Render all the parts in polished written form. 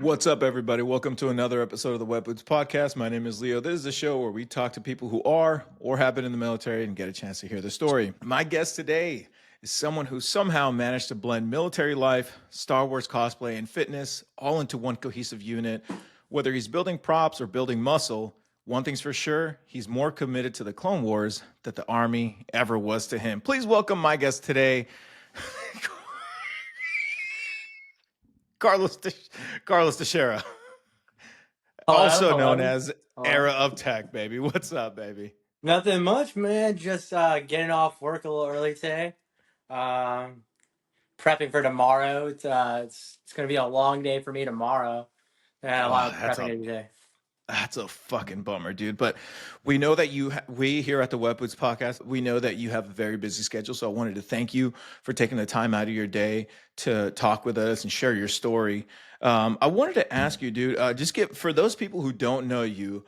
What's up, everybody? Welcome to another episode of the Web Boots Podcast. My name is Leo. This is a show where we talk to people who are or have been in the military and get a chance to hear the story. My guest today is someone who somehow managed to blend military life, Star Wars cosplay, and fitness all into one cohesive unit. Whether he's building props or building muscle, one thing's for sure, he's more committed to the Clone Wars than the Army ever was to him. Please welcome my guest today, Carlos Carlos Techera, Hello, also known hello, as hello. Era of Tech, baby. What's up, baby? Nothing much, man. Just getting off work a little early today. Um, Prepping for tomorrow. It's gonna be a long day for me tomorrow. And a lot Oh, of prepping to do today. that's a fucking bummer, dude. But we know that we here at the Web Boots Podcast, we know that you have a very busy schedule. So I wanted to thank you for taking the time out of your day to talk with us and share your story. I wanted to ask you, dude, just give for those people who don't know you,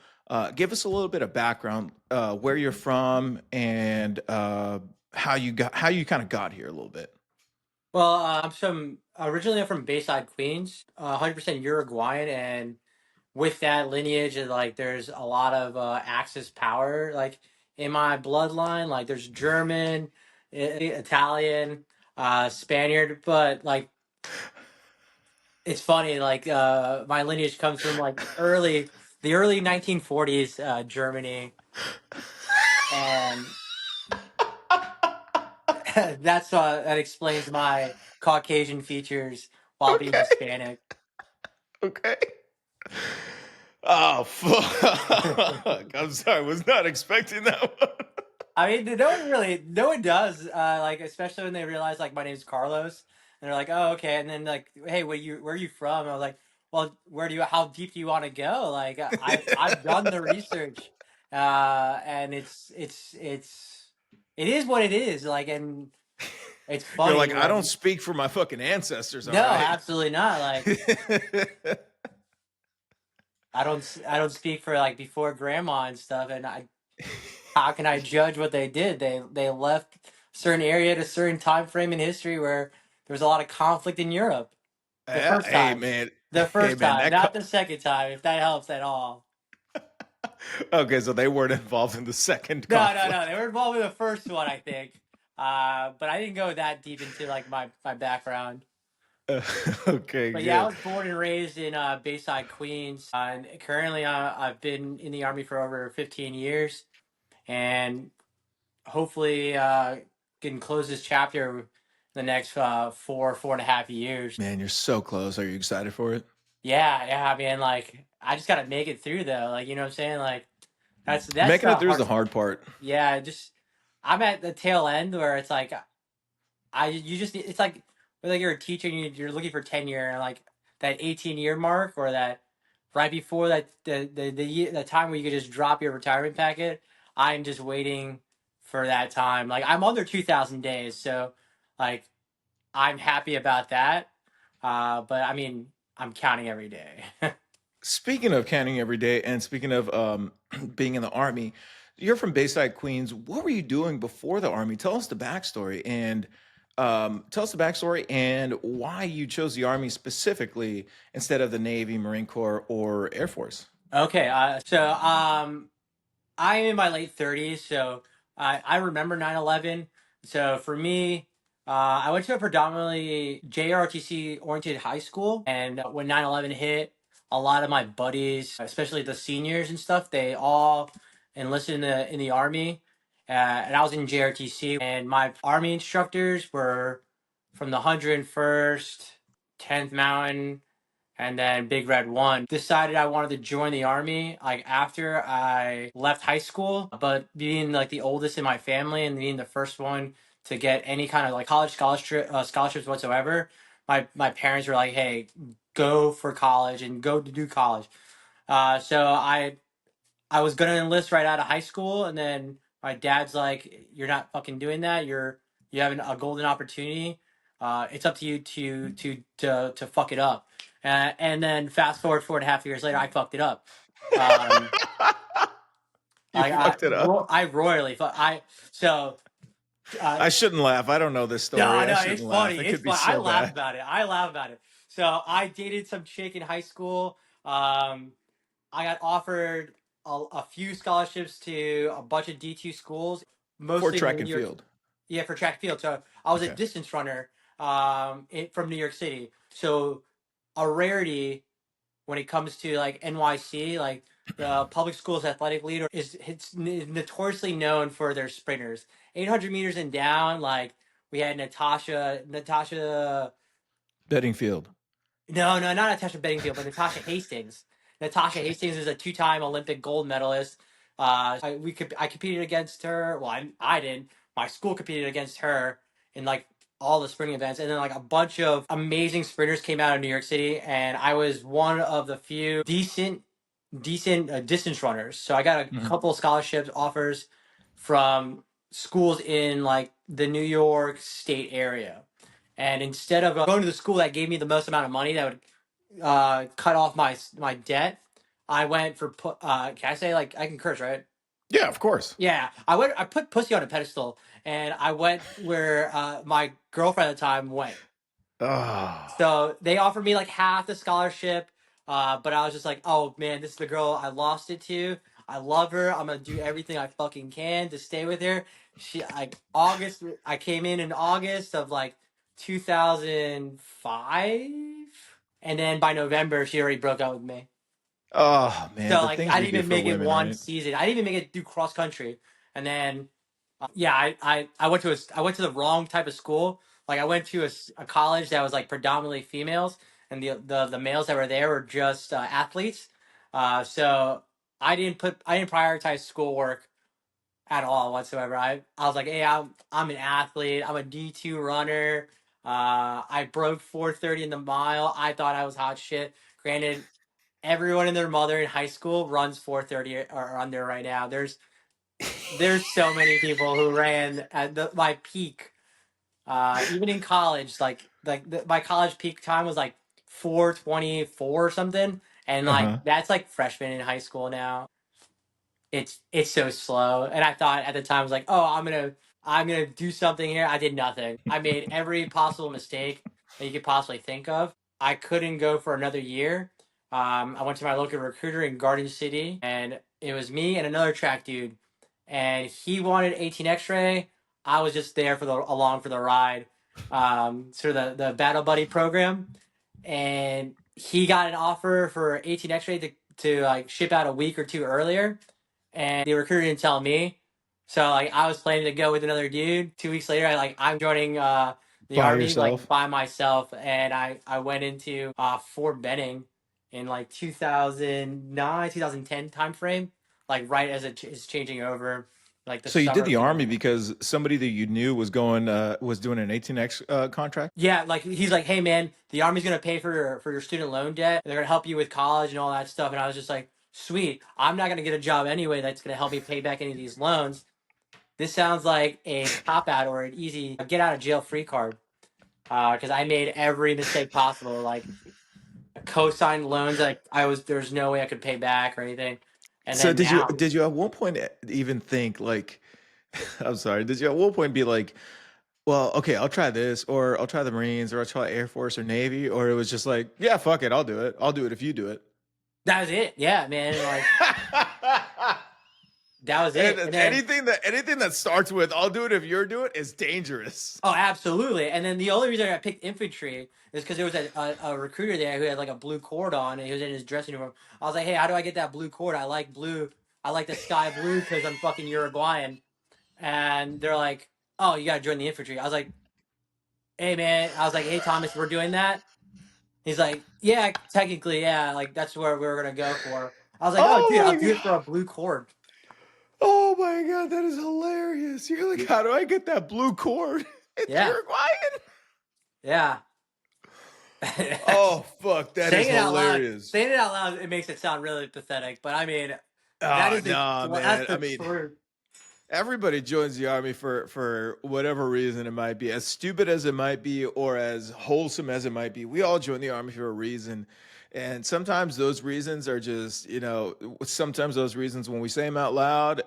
give us a little bit of background, where you're from, and how you kind of got here a little bit. Well, originally I'm from Bayside, Queens, 100% Uruguayan, and with that lineage, like there's a lot of Axis power, like in my bloodline. Like there's German, Italian, Spaniard, but like it's funny, like my lineage comes from like the early 1940s Germany, and that explains my Caucasian features while being Okay. Hispanic. Okay. Oh fuck! I'm sorry, was not expecting that one. I mean, no one does. Like especially when they realize like my name's Carlos, and they're like, "Oh, okay." And then like, "Hey, where are you from?" I was like, "Well, how deep do you want to go?" Like, I've done the research, and it is what it is. Like, and it's You're funny like, I don't when speak for my fucking ancestors, all no, right? absolutely not. Like, I don't speak for like before grandma and stuff, and how can I judge what they did? They left a certain area at a certain time frame in history where there was a lot of conflict in Europe. The Yeah, first time. The hey first man, time, not the second time, if that helps at all. okay, so they weren't involved in the second No. They conflict. were involved in the first one, I think. But I didn't go that deep into like my background. Uh, okay, But yeah, I good. was born and raised in Bayside, Queens. And currently, I've been in the Army for over 15 years. And hopefully can close this chapter in the next 4.5 years. Man, you're so close. Are you excited for it? Yeah, I mean, like I just gotta make it through though. Like you know what I'm saying? Like that's Making the it through is hard. the hard part. Yeah, just I'm at the tail end where it's like it's like you're a teacher and you're looking for tenure and like that 18-year mark or that right before that the time where you could just drop your retirement packet. I'm just waiting for that time. Like I'm under 2,000 days, so like I'm happy about that. But I mean, I'm counting every day. Speaking of counting every day, and speaking of being in the army, you're from Bayside, Queens. What were you doing before the army? Tell us the backstory, and why you chose the army specifically instead of the Navy, Marine Corps, or Air Force. Okay, I'm in my late 30s, so I remember 9/11. So for me, I went to a predominantly JROTC oriented high school, and when 9/11 hit, a lot of my buddies, especially the seniors and stuff, they all enlisted in the army, and I was in JRTC, and my army instructors were from the 101st, 10th Mountain, and then Big Red One. Decided I wanted to join the army like after I left high school, but being like the oldest in my family and being the first one to get any kind of like college scholarships whatsoever, my parents were like, "Hey, go for college and go to do college." So I was gonna enlist right out of high school, and then my dad's like, "You're not fucking doing that. You have a golden opportunity. It's up to you to fuck it up." And then fast forward 4.5 years later, I fucked it up. Um, You fucked it up. I royally so uh, I shouldn't laugh. I don't know this story. no, I no, shouldn't it's laugh. funny. It It's could be fun. I so laugh bad. about it. I laugh about it. So I dated some chick in high school. I got offered a few scholarships to a bunch of D2 schools, For mostly in track New and York. field. Yeah, for track and field. So I was a Okay. distance runner from New York City. So a rarity when it comes to like NYC, like the public schools athletic leader is it's notoriously known for their sprinters. 800 meters and down, like we had Natasha Bedingfield. no, no, not Natasha Bedingfield, but Natasha Hastings. Natasha Okay. Hastings is a two-time Olympic gold medalist. I competed against her. Well, I did. My school competed against her in like all the sprinting events, and then like a bunch of amazing sprinters came out of New York City, and I was one of the few decent distance runners. So I got a Mhm. couple scholarships offers from schools in like the New York State area. And instead of going to the school that gave me the most amount of money that would cut off my debt, I went for can I say like I can curse, right? Yeah, of course. Yeah, I put pussy on a pedestal, and I went where my girlfriend at the time went. Oh. So they offered me like half the scholarship, but I was just like, oh man, this is the girl I lost it to. I love her. I'm gonna do everything I fucking can to stay with her. She like August. I came in August of like 2005, and then by November she already broke up with me. Oh man, So the like things I we didn't do even for make it women, one right? season. I didn't even make it do cross country, and then yeah, I went to I went to the wrong type of school. Like I went to a college that was like predominantly females, and the males that were there were just athletes. So I didn't prioritize schoolwork at all whatsoever. I was like, hey, I'm an athlete. I'm a D2 runner. I broke 4:30 in the mile. I thought I was hot shit. Granted, everyone and their mother in high school runs 4:30 or under right now. There's so many people who ran at my peak. Even in college, my college peak time was like 4:24 or something, and like Uh-huh. that's like freshman in high school now. It's so slow, and I thought at the time I was like, oh, I'm gonna do something here. I did nothing. I made every possible mistake that you could possibly think of. I couldn't go for another year. I went to my local recruiter in Garden City, and it was me and another track dude, and he wanted 18 X-ray. I was just there for the along for the ride, sort of the battle buddy program, and he got an offer for 18 X-ray to like ship out a week or two earlier, and the recruiter didn't tell me. So like I was planning to go with another dude. 2 weeks later, I'm joining the By army like yourself. by myself, and I went into Fort Benning in like 2009 2010 time frame, like right as it is changing over, like the So you did summer the of army 2010. because somebody that you knew was going was doing an 18X contract? Yeah, like he's like, hey man, the army's gonna pay for your student loan debt. They're gonna help you with college and all that stuff. And I was just like, sweet. I'm not gonna get a job anyway that's gonna help me pay back any of these loans. This sounds like a cop out or an easy get out of jail free card. Because I made every mistake possible, like co-signed loans, like there's no way I could pay back or anything. And So then now, did you at one point even think like I'm sorry, did you at one point be like, well, okay, I'll try this, or I'll try the Marines, or I'll try Air Force or Navy, or it was just like, yeah, fuck it, I'll do it. I'll do it if you do it. that was it. Yeah, man. Like that was And it. And then anything that starts with "I'll do it if you're do it" is dangerous. oh, absolutely. And then the only reason I picked infantry is because there was a recruiter there who had like a blue cord on, and he was in his dressing room. I was like, hey, how do I get that blue cord? I like blue. I like the sky blue because I'm fucking Uruguayan. And they're like, oh, you got to join the infantry. I was like, hey, man. I was like, hey, Thomas, we're doing that. He's like, yeah, technically, yeah. Like, that's where we were going to go for. I was like, oh, dude, Oh I'll my do it for god. a blue cord. Oh my god, that is hilarious. You're like, how do I get that blue cord? It's Yeah. Uruguayan. Yeah. Oh fuck, that is hilarious. Saying it out loud, it makes it sound really pathetic. But I mean, that Oh is no, that's man. I the mean, truth. everybody joins the army for whatever reason it might be, as stupid as it might be or as wholesome as it might be. We all join the army for a reason, and sometimes those reasons are just, sometimes those reasons, when we say them out loud,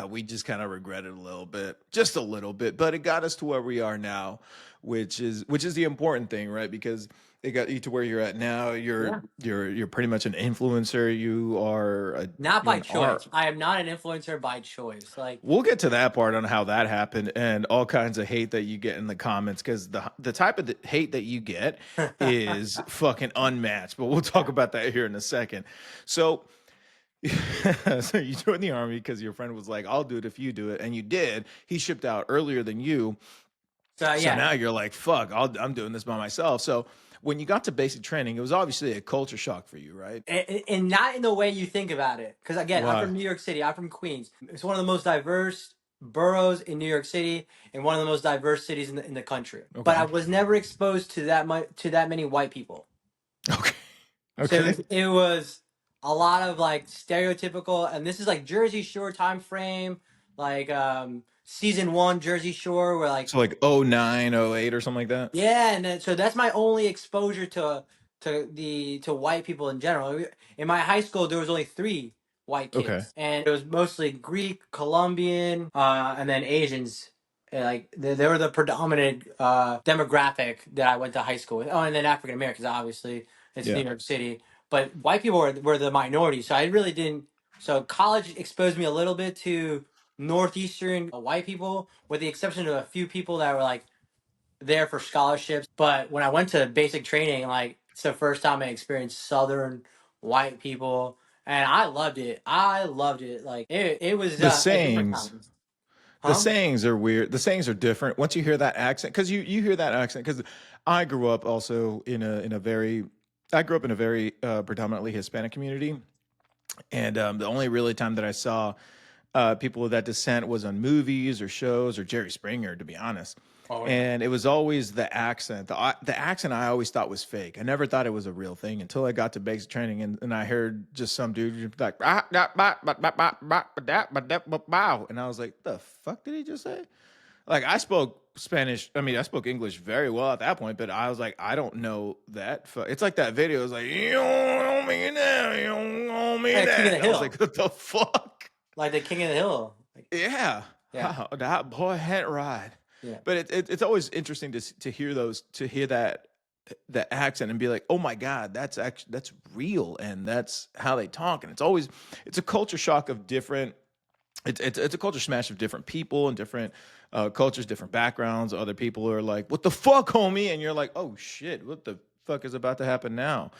we just kind of regret it a little bit, just a little bit, but it got us to where we are now, which is the important thing, right? Because It got you to where you're at now. Yeah. You're pretty much an influencer. Not You're by an art. choice. I am not an influencer by choice. Like, We'll get to that part on how that happened and all kinds of hate that you get in the comments because the type of hate that you get is fucking unmatched. But we'll talk yeah. about that here in a second. So, so you joined the army because your friend was like, "I'll do it if you do it," and you did. He shipped out earlier than you, So so yeah, now you're like, "Fuck, I'm doing this by myself." So when you got to basic training, it was obviously a culture shock for you, right? and not in the way you think about it. Because again, I'm Why? from New York City. I'm from Queens. It's one of the most diverse boroughs in New York City, and one of the most diverse cities in the country. But I Okay. was never exposed to that many white people. Okay. So Okay. it was a lot of like stereotypical, and this is like Jersey Shore time frame, like season one Jersey Shore, where like So like oh 09, oh 08 or something like that? yeah, and then, so that's my only exposure to white people in general. In my high school, there was only three white Okay. kids, and it was mostly Greek, Colombian, and then Asians. Like they were the predominant demographic that I went to high school with. Oh, and then African Americans, obviously, it's New Yeah. York City. But white people were the minority, so I really didn't. So college exposed me a little bit to northeastern white people, with the exception of a few people that were like there for scholarships. But when I went to basic training, like it's the first time I experienced Southern white people, and I loved it. I loved it. Like it was The a different sayings, time, the huh? sayings are weird. The sayings are different. Once you hear that accent, because you hear that accent, because I grew up also in a very I grew up in a very predominantly Hispanic community. And the only really time that I saw people of that descent was on movies or shows or Jerry Springer, to be honest. Oh yeah. And it was always the accent. The accent I always thought was fake. I never thought it was a real thing until I got to basic training and I heard just some dude like, "Ah, da, ba, ba, ba, ba, ba, ba, da, ba, da, ba, bow." And I was like, the fuck did he just say? Like I spoke Spanish. I mean, I spoke English very well at that point, but I was like, I don't know that. It's like that video. It's like, you don't know me that, you don't know me Like King of that. the I was like, Hill, what the fuck? like the King of the Hill. Like, Yeah, yeah, that boy had ride. yeah. But it's always interesting to hear that accent and be like, oh my god, that's real and that's how they talk. And it's a culture shock of different. It's a culture smash of different people and different cultures, different backgrounds. Other people are like, "What the fuck, homie?" And you're like, "Oh shit, what the fuck is about to happen now?"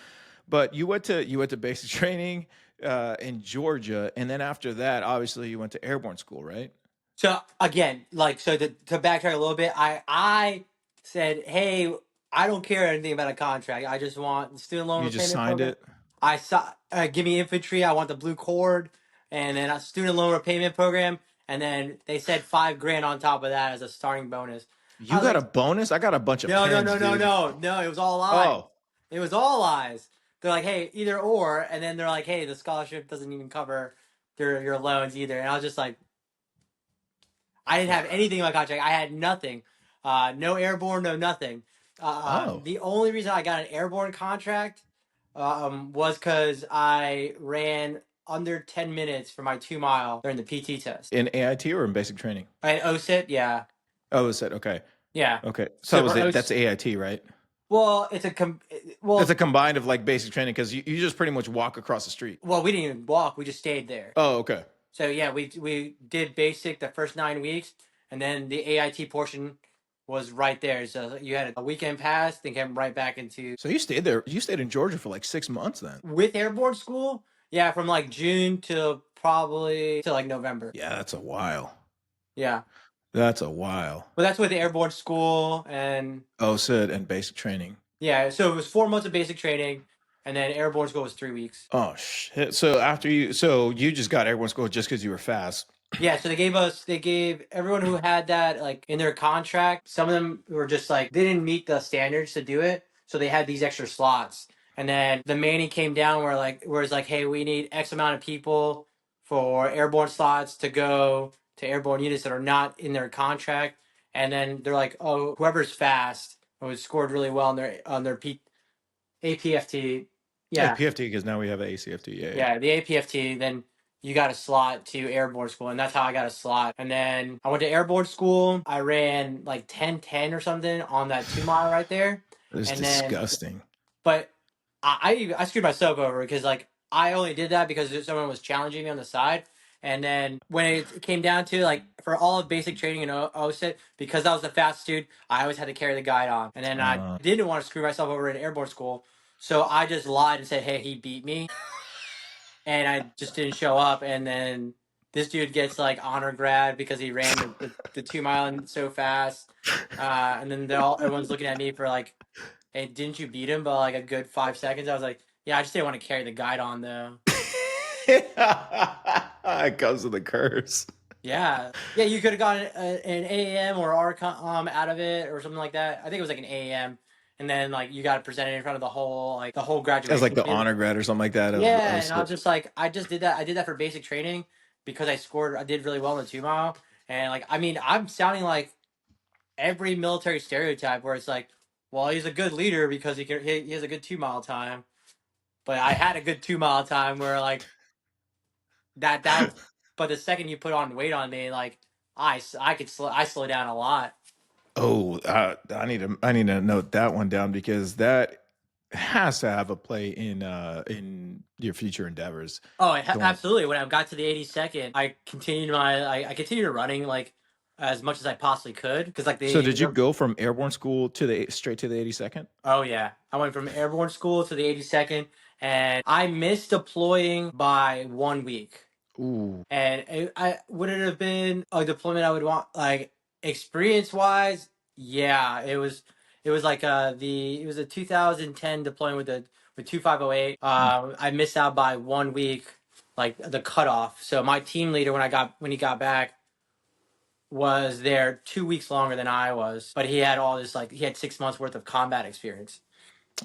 But you went to basic training in Georgia, and then after that, obviously, you went to airborne school, right? So again, like so to backtrack a little bit, I said, hey, I don't care anything about a contract. I just want the student loan You just repayment signed program. it. I saw give me infantry. I want the blue cord, and then a student loan repayment program, and then they said 5 grand on top of that as a starting bonus. I You was got like, a bonus. I got a bunch of no, no, pens, no, no, dude. no, no. It was all lies. Oh, It was all lies. They're like, hey, either or, and then they're like, hey, the scholarship doesn't even cover your loans either. And I was just like, I didn't have anything in my contract. I had nothing. No airborne, no nothing. oh, The only reason I got an airborne contract was because I ran under 10 minutes for my 2 mile during the PT test. in AIT or in basic training? And OSIT, yeah, Oh, it said okay, yeah. okay. So So was for it? That's OSIT, AIT, right? well, It's a combined of like basic training because you just pretty much walk across the street. we didn't even walk. We just stayed there. Oh, okay. So yeah, we did basic the first 9 weeks, and then the AIT portion was right there. So you had a weekend pass, then came right back into So you stayed there. You stayed in Georgia for like 6 months then. with airborne school. Yeah, from like June to probably to like November. Yeah, that's a while. Yeah, That's a while. but that's with airborne school, and Oh, Sid and basic training. yeah, so it was 4 months of basic training, and then airborne school was 3 weeks. Oh shit. So you just got airborne school just because you were fast. Yeah, so they gave everyone who had that like in their contract. Some of them were just like they didn't meet the standards to do it, so they had these extra slots. And then the manning came down where it's like, hey, we need X amount of people for airborne slots to go to airborne units that are not in their contract. And then they're like, oh, whoever's fast who scored really well on their APFT, Yeah, yeah, PFT because now we have ACFT. Yeah, yeah. yeah, the APFT, then you got a slot to airborne school, and that's how I got a slot. And then I went to airborne school. I ran like 10:10 or something on that 2 mile right there. It's And then disgusting. But I screwed myself over because like I only did that because someone was challenging me on the side. And then when it came down to like for all of basic training and OSIT, because I was the fastest dude, I always had to carry the guide on. And then I Uh, didn't want to screw myself over in airborne school, so I just lied and said, "Hey, he beat me," and I just didn't show up. And then this dude gets like honor grad because he ran the 2 mile so fast. And then everyone's looking at me for like, "Hey, didn't you beat him by like a good 5 seconds?" I was like, "Yeah, I just didn't want to carry the guide on though." it comes with a curse. Yeah, yeah, you could have gotten an AAM or RCOM out of it or something like that. I think it was like an AAM, and then like you got presented in front of the whole As like graduation. the honor grad or something like that Yeah, of and I was just like, I just did that. I did that for basic training because I did really well in the 2 mile, and like, I mean, I'm sounding like every military stereotype where it's like, well, he's a good leader because he has a good 2 mile time, but I had a good 2 mile time where like that was, but the second you put on weight on me, like I slow down a lot. Oh, I need to note that one down because that has to have a play in your future endeavors. Oh, Going. absolutely. When I got to the 82nd, I continued running like as much as I possibly could because like So did you go from airborne school to the straight to the 82nd? oh yeah, I went from airborne school to the 82nd, and I missed deploying by 1 week. Ooh. And I would it have been a deployment I would want like experience wise? Yeah, it was. It was like it was a 2010 deployment with 2508. Mm. I missed out by 1 week, like the cutoff. So my team leader when he got back was there 2 weeks longer than I was, but he had all this like he had 6 months worth of combat experience.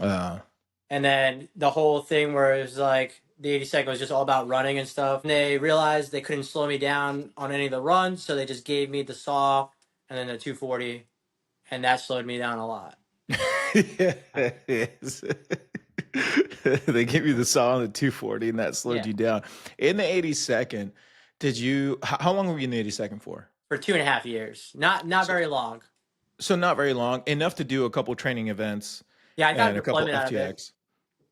Uh, And then the whole thing where it was like the 82nd was just all about running and stuff. And they realized they couldn't slow me down on any of the runs, so they just gave me the saw and then the 240, and that slowed me down a lot. yes. They give you the saw on the 240 and that slowed Yeah, you down. In the 82nd, how long were you in the 82nd for? for 2.5 years, not So, very long. so not very long, enough to do a couple training events Yeah, I got a and a couple deployment out of it. FTX.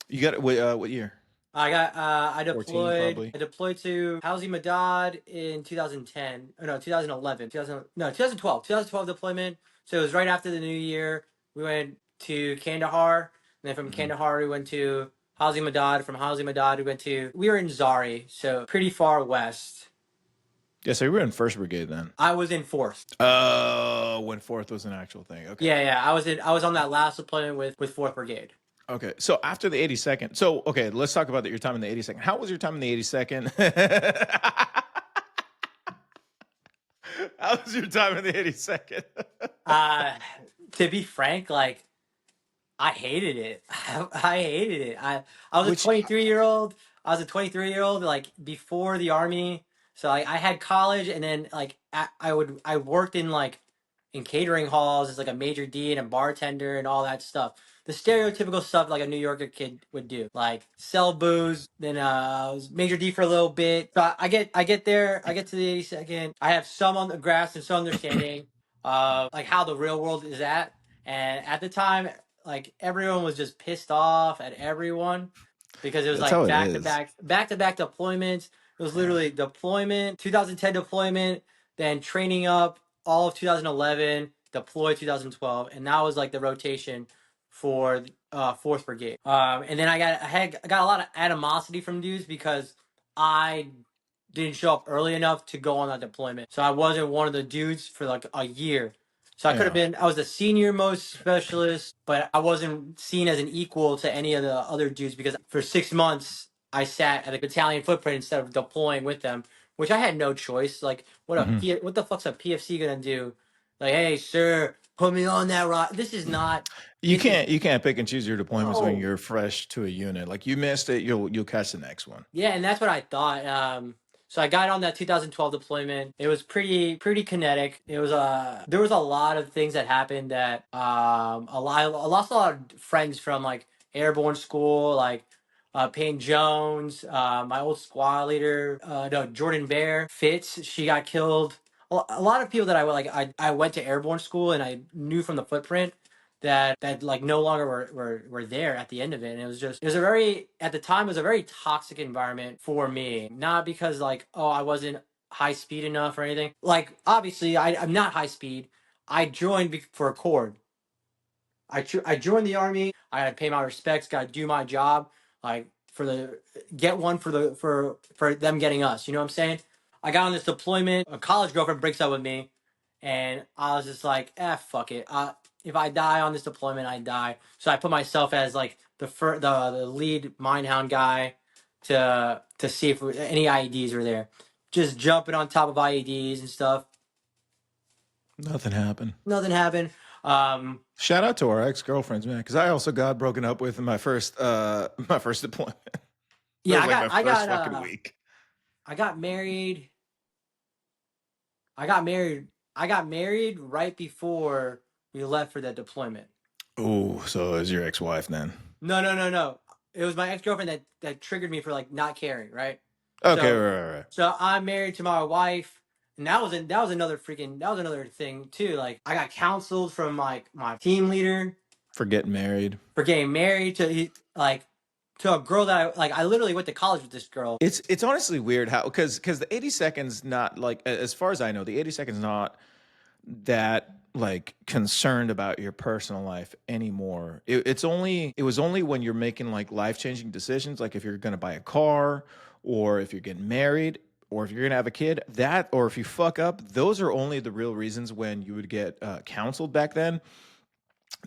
You got it. What year? I 14 probably. deployed to Halsey Madad in 2010. Oh no, 2011. 2000 no 2012. 2012 deployment. So it was right after the new year. We went to Kandahar, and then from Mhm. Kandahar we went to Halsey Madad. From Halsey Madad we were in Zari, so pretty far west. Yeah, so you were in First Brigade then. I was in fourth. Oh, when fourth was an actual thing. Okay. Yeah, yeah. I was on that last deployment with Fourth Brigade. Okay. So after the 82nd, okay, let's talk about your time in the 82nd. How was your time in the 82nd? How was your time in the 82nd? Uh, to be frank, like I hated it. I hated it. I was a Which 23-year-old. I was a 23-year-old like before the army. So like I had college and then like I worked in like in catering halls as like a major D and a bartender and all that stuff. The stereotypical stuff like a New Yorker kid would do. Like sell booze, then I was major D for a little bit. So I get there, I get to the 82nd. I have some on the grasp and some understanding of like how the real world is at. And at the time like everyone was just pissed off at everyone because it was that's how like it is. back to back deployments. It was literally deployment, 2010 deployment, then training up all of 2011, deploy 2012, and that was like the rotation for Fourth Brigade. And then I got a lot of animosity from dudes because I didn't show up early enough to go on that deployment, so I wasn't one of the dudes for like a year. So Yeah. I was the senior most specialist, but I wasn't seen as an equal to any of the other dudes because for 6 months I sat at a battalion footprint instead of deploying with them, which I had no choice. Like, Mhm. what the fuck's a PFC gonna do? Like, hey, sir, put me on that rock. This is You can't pick and choose your deployments when no. you're fresh to a unit. Like you missed it, you'll catch the next one. Yeah, and that's what I thought. So I got on that 2012 deployment. It was pretty kinetic. It was there was a lot of things that happened that I lost a lot of friends from like airborne school, like Payne Jones, my old squad leader, no Jordan Bear, Fitz. She got killed. A lot of people that I went to airborne school and I knew from the footprint that like no longer were there at the end of it. And it was a very, at the time, it was a very toxic environment for me. Not because like, oh, I wasn't high speed enough or anything. Like, obviously, I'm not high speed. I joined for a cord. I joined the army. I had to pay my respects. Got to do my job. Like, for the get one for them getting us. You know what I'm saying? I got on this deployment. A college girlfriend breaks up with me, and I was just like, fuck it. If I die on this deployment, I die. So I put myself as like the lead minehound guy to see if any IEDs were there. Just jumping on top of IEDs and stuff. Nothing happened. Nothing happened. Shout out to our ex-girlfriends, man, because I also got broken up with in my first my first deployment. That Yeah, was like my first fucking week. I got married. I got married. I got married right before we left for that deployment. Oh, so it was your ex-wife then? No. It was my ex-girlfriend that triggered me for like not caring, right? Okay, So right. so I'm married to my wife, and that was another thing too. Like, I got counseled from like my team leader For getting married. for getting married to a girl that I literally went to college with this girl. It's honestly weird how because the 80 seconds not like as far as I know, the 80 seconds not that like concerned about your personal life anymore. It was only when you're making like life-changing decisions, like if you're gonna buy a car or if you're getting married or if you're gonna have a kid, that or if you fuck up, those are only the real reasons when you would get counseled back then.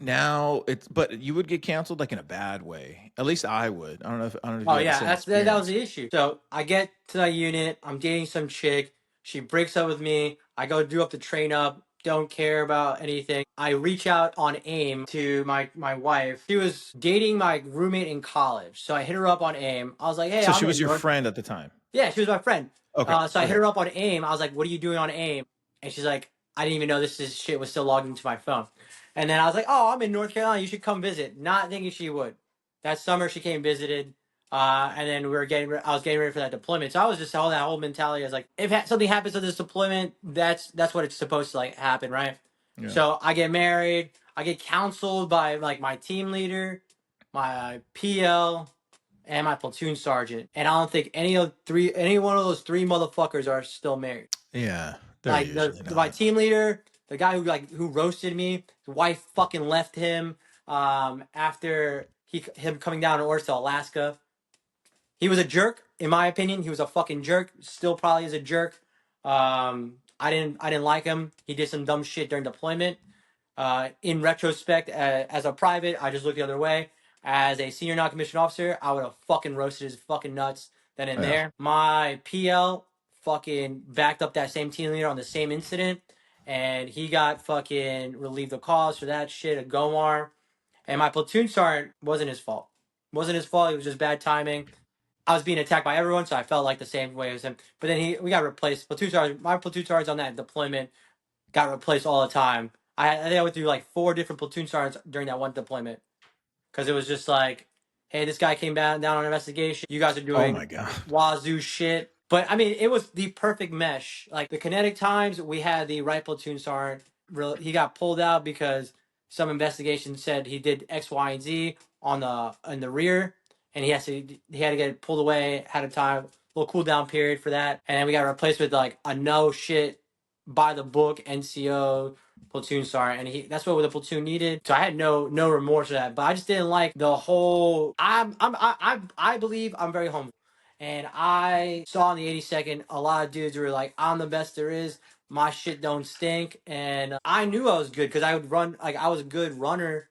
Now it's but you would get canceled like in a bad way. At least I would. I don't know if you Oh had the yeah, same that was experience. the issue. So I get to that unit. I'm dating some chick. She breaks up with me. I go do up the train up. Don't care about anything. I reach out on AIM to my wife. She was dating my roommate in college, so I hit her up on AIM. I was like, "Hey, So she I'm was in your North." friend at the time. Yeah, she was my friend. Okay. So I hit Okay. her up on AIM. I was like, "What are you doing on AIM?" And she's like, "I didn't even know shit was still logged into my phone." And then I was like, "Oh, I'm in North Carolina. You should come visit." Not thinking she would. That summer she came visited, and then I was getting ready for that deployment. So I was just all that whole mentality. I was like, if something happens to this deployment, that's what it's supposed to like happen, right? Yeah. So I get married. I get counseled by like my team leader, my PL, and my platoon sergeant. And I don't think any one of those three motherfuckers are still married. Yeah. They're Like usually my not. team leader, the guy who roasted me, his wife fucking left him after him coming down to Orsa, Alaska. He was a jerk, in my opinion. He was a fucking jerk. Still probably is a jerk. I didn't like him. He did some dumb shit during deployment. In retrospect, as a private, I just looked the other way. As a senior non-commissioned officer, I would have fucking roasted his fucking nuts then and Yeah. there. My PL fucking backed up that same team leader on the same incident, and he got fucking relieved of cause for that shit, a Gomar. And my platoon sergeant wasn't his fault. Wasn't his fault. It was just bad timing. I was being attacked by everyone, so I felt like the same way as him. But then we got replaced. My platoon sergeants on that deployment got replaced all the time. I think I went through like 4 different platoon sergeants during that one deployment because it was just like, hey, this guy came down on an investigation. You guys are Oh my doing god. wazoo shit. But I mean, it was the perfect mesh. Like the kinetic times, we had the right platoon sergeant. He got pulled out because some investigation said he did X, Y, and Z on the rear, and he had to get pulled away. Had a time, little cool down period for that, and then we got replaced with like a no shit by the book NCO platoon sergeant, and that's what the platoon needed. So I had no remorse for that, but I just didn't like the whole. I believe I'm very humble, and I saw in the 82nd a lot of dudes who were like, I'm the best there is. My shit don't stink, and I knew I was good because I would run, like I was a good runner,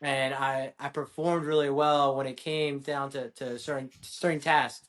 and I performed really well when it came down to certain tasks.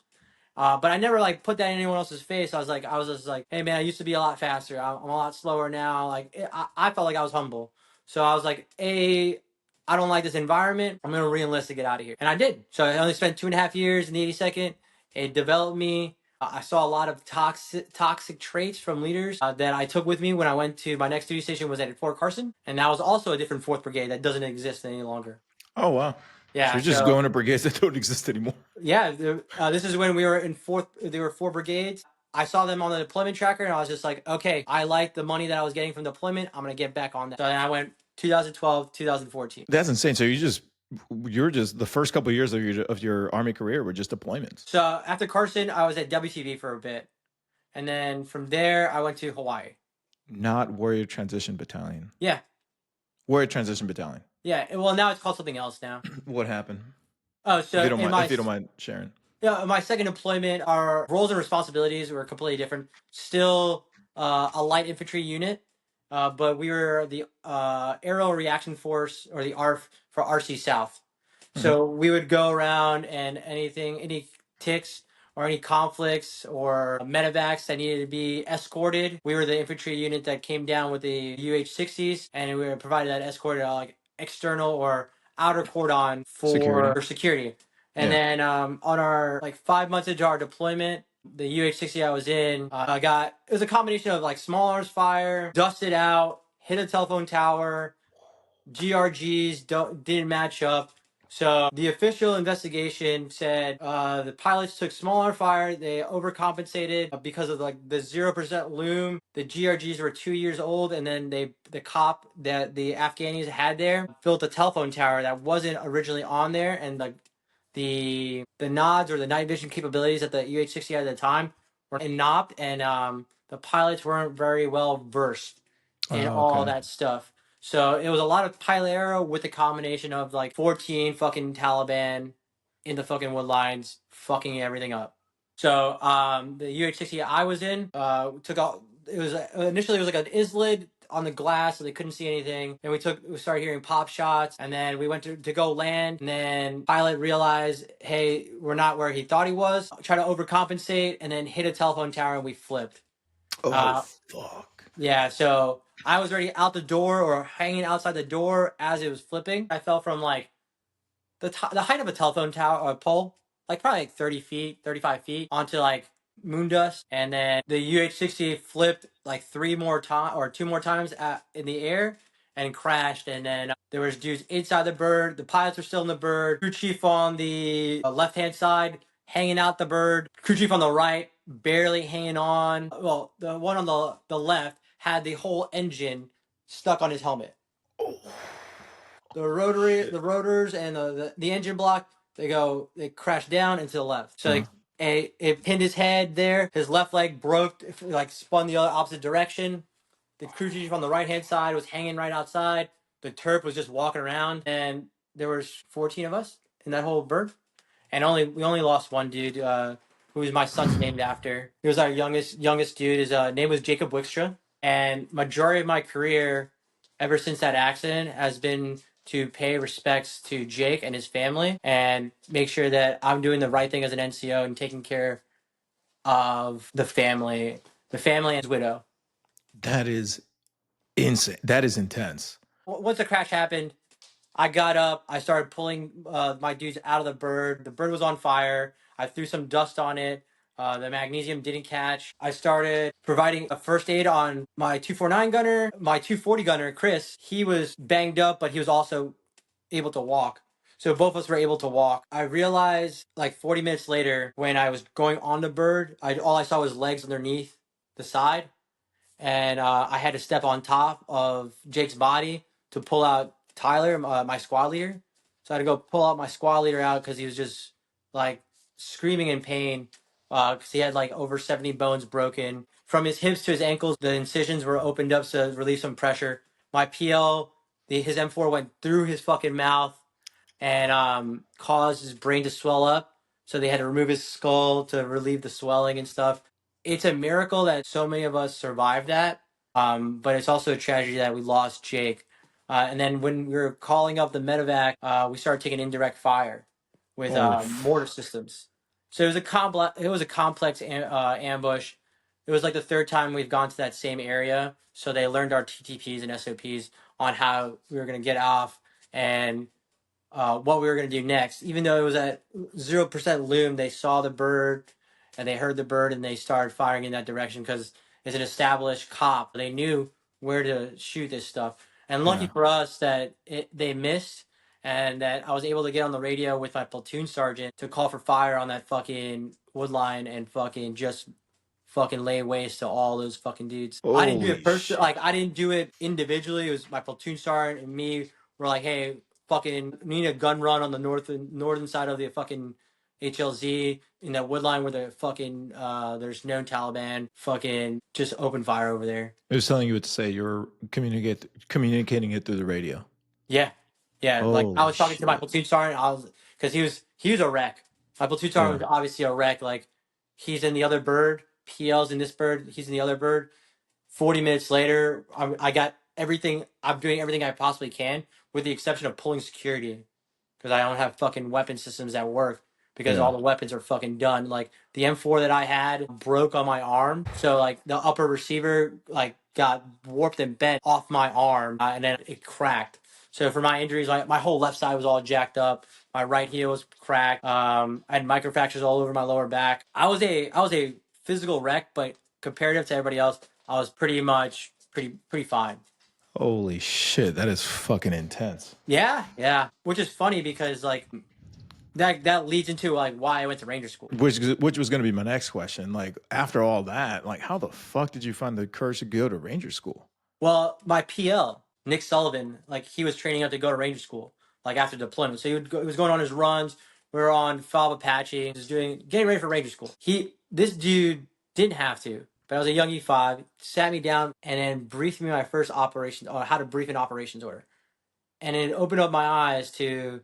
But I never like put that in anyone else's face. I was just like, hey man, I used to be a lot faster. I'm a lot slower now. Like I felt like I was humble. So I was like, hey, I don't like this environment. I'm gonna re-enlist to get out of here, and I did. So I only spent 2.5 years in the 82nd. It developed me. I saw a lot of toxic traits from leaders that I took with me when I went to my next duty station was at Fort Carson, and that was also a different Fourth Brigade that doesn't exist any longer. Oh wow. So Yeah, you're just so going to brigades that don't exist anymore. yeah, this is when we were in fourth. There were 4 brigades. I saw them on the deployment tracker, and I was just like, okay, I like the money that I was getting from deployment. I'm gonna get back on that. So then I went 2012, 2014. That's insane. So you're just the first couple of years of your Army career were just deployments. So after Carson, I was at WTV for a bit. And then from there, I went to Hawaii. Not Warrior Transition Battalion. Yeah. Warrior Transition Battalion. Yeah. Well, now it's called something else now. What happened? Oh, If so you don't mind, if you don't mind sharing. yeah, my second deployment, our roles and responsibilities were completely different. Still a light infantry unit, but we were the Aerial Reaction Force, or the ARF, for RC South. So we would go around, and any ticks or any conflicts or medevacs that needed to be escorted, we were the infantry unit that came down with the UH-60s, and we provided that escort, like external or outer cordon Security. for security. And Yeah. then on our like 5 months into our deployment, the UH-60 I was in, it was a combination of like small arms fire, dusted out, hit a telephone tower, GRGs didn't match up. So the official investigation said the pilots took smaller fire. They overcompensated because of like the 0% loom. The GRGs were 2 years old, and then the cop that the Afghanis had there built a telephone tower that wasn't originally on there, and like the nods or the night vision capabilities that the UH-60 had at the time were knobbed, and the pilots weren't very well versed in all Okay. that stuff. So it was a lot of pilot error with a combination of like 14 fucking Taliban in the fucking wood lines fucking everything up. So the UH-60 I was in took out. It was initially it was like an islid on the glass, so they couldn't see anything. Then we started hearing pop shots, and then we went to go land. And then pilot realized, hey, we're not where he thought he was. Try to overcompensate, and then hit a telephone tower, and we flipped. Oh Uh, fuck. yeah, so I was already out the door or hanging outside the door as it was flipping. I fell from like the height of a telephone tower or pole, like probably like 30 feet, 35 feet, onto like moon dust. And then the UH-60 flipped like two more times in the air and crashed. And then there was dudes inside the bird. The pilots were still in the bird. Crew chief on the left-hand side hanging out the bird. Crew chief on the right barely hanging on. Well, the one on the left had the whole engine stuck on his helmet. Oh The rotors and the engine block, they crash down into the left. So like it pinned his head there. His left leg broke, like spun the other opposite direction. The crew chief on the right hand side was hanging right outside. The Terp was just walking around, and there was 14 of us in that whole bird, and we only lost one dude, who was my son's named after. He was our youngest dude. His name was Jacob Wickstra, and majority of my career, ever since that accident, has been to pay respects to Jake and his family, and make sure that I'm doing the right thing as an NCO and taking care of the family and his widow. That is insane. That is intense. Once the crash happened, I got up. I started pulling my dudes out of the bird. The bird was on fire. I threw some dust on it. The magnesium didn't catch. I started providing a first aid on my 249 gunner. My 240 gunner, Chris, he was banged up, but he was also able to walk. So both of us were able to walk. I realized like 40 minutes later, when I was going on the bird, all I saw was legs underneath the side. And I had to step on top of Jake's body to pull out Tyler, my squad leader. So I had to go pull out my squad leader out because he was just like screaming in pain, because he had like over 70 bones broken. From his hips to his ankles, the incisions were opened up to relieve some pressure. My PL, his M4 went through his fucking mouth and caused his brain to swell up. So they had to remove his skull to relieve the swelling and stuff. It's a miracle that so many of us survived that. But it's also a tragedy that we lost Jake. And then when we were calling up the medevac, we started taking indirect fire with Oh, mortar systems. So it was a complex ambush. It was like the third time we've gone to that same area. So they learned our TTPs and SOPs on how we were going to get off and what we were going to do next. Even though it was at 0% loom, they saw the bird and they heard the bird and they started firing in that direction because it's an established cop. They knew where to shoot this stuff. And lucky yeah. for us that they missed, and that I was able to get on the radio with my platoon sergeant to call for fire on that fucking wood line and fucking just fucking lay waste to all those fucking dudes. I didn't do Holy it personally. shit. Like I didn't do it individually. It was my platoon sergeant and me. We're like, hey, fucking need a gun run on the northern side of the fucking HLZ in that wood line where the fucking there's known Taliban. Fucking just open fire over there. It was telling you what to say. You were communicating it through the radio. Yeah, yeah. Like I Holy was talking to my shit. platoon sergeant. I was because he was a wreck. My platoon sergeant Yeah. was obviously a wreck. Like he's in the other bird. PL's in this bird. He's in the other bird. 40 minutes later, I got everything. I'm doing everything I possibly can, with the exception of pulling security, because I don't have fucking weapon systems that work because Yeah. all the weapons are fucking done. Like the M4 that I had broke on my arm, so like the upper receiver like got warped and bent off my arm, and then it cracked. So for my injuries, like my whole left side was all jacked up. My right heel was cracked. I had microfractures all over my lower back. I was a physical wreck, but comparative to everybody else, I was pretty fine. Holy shit. That is fucking intense. Yeah, yeah. Which is funny because like that leads into like why I went to Ranger School. Which was going to be my next question. Like after all that, like how the fuck did you find the courage to go to Ranger School? Well, my PL, Nick Sullivan, like he was training up to go to Ranger School, like after deployment. So he was going on his runs. We were on Fob Apache, just getting ready for Ranger School. This dude didn't have to, but I was a young E5, sat me down and then briefed me my first operation, or how to brief an operations order. And it opened up my eyes to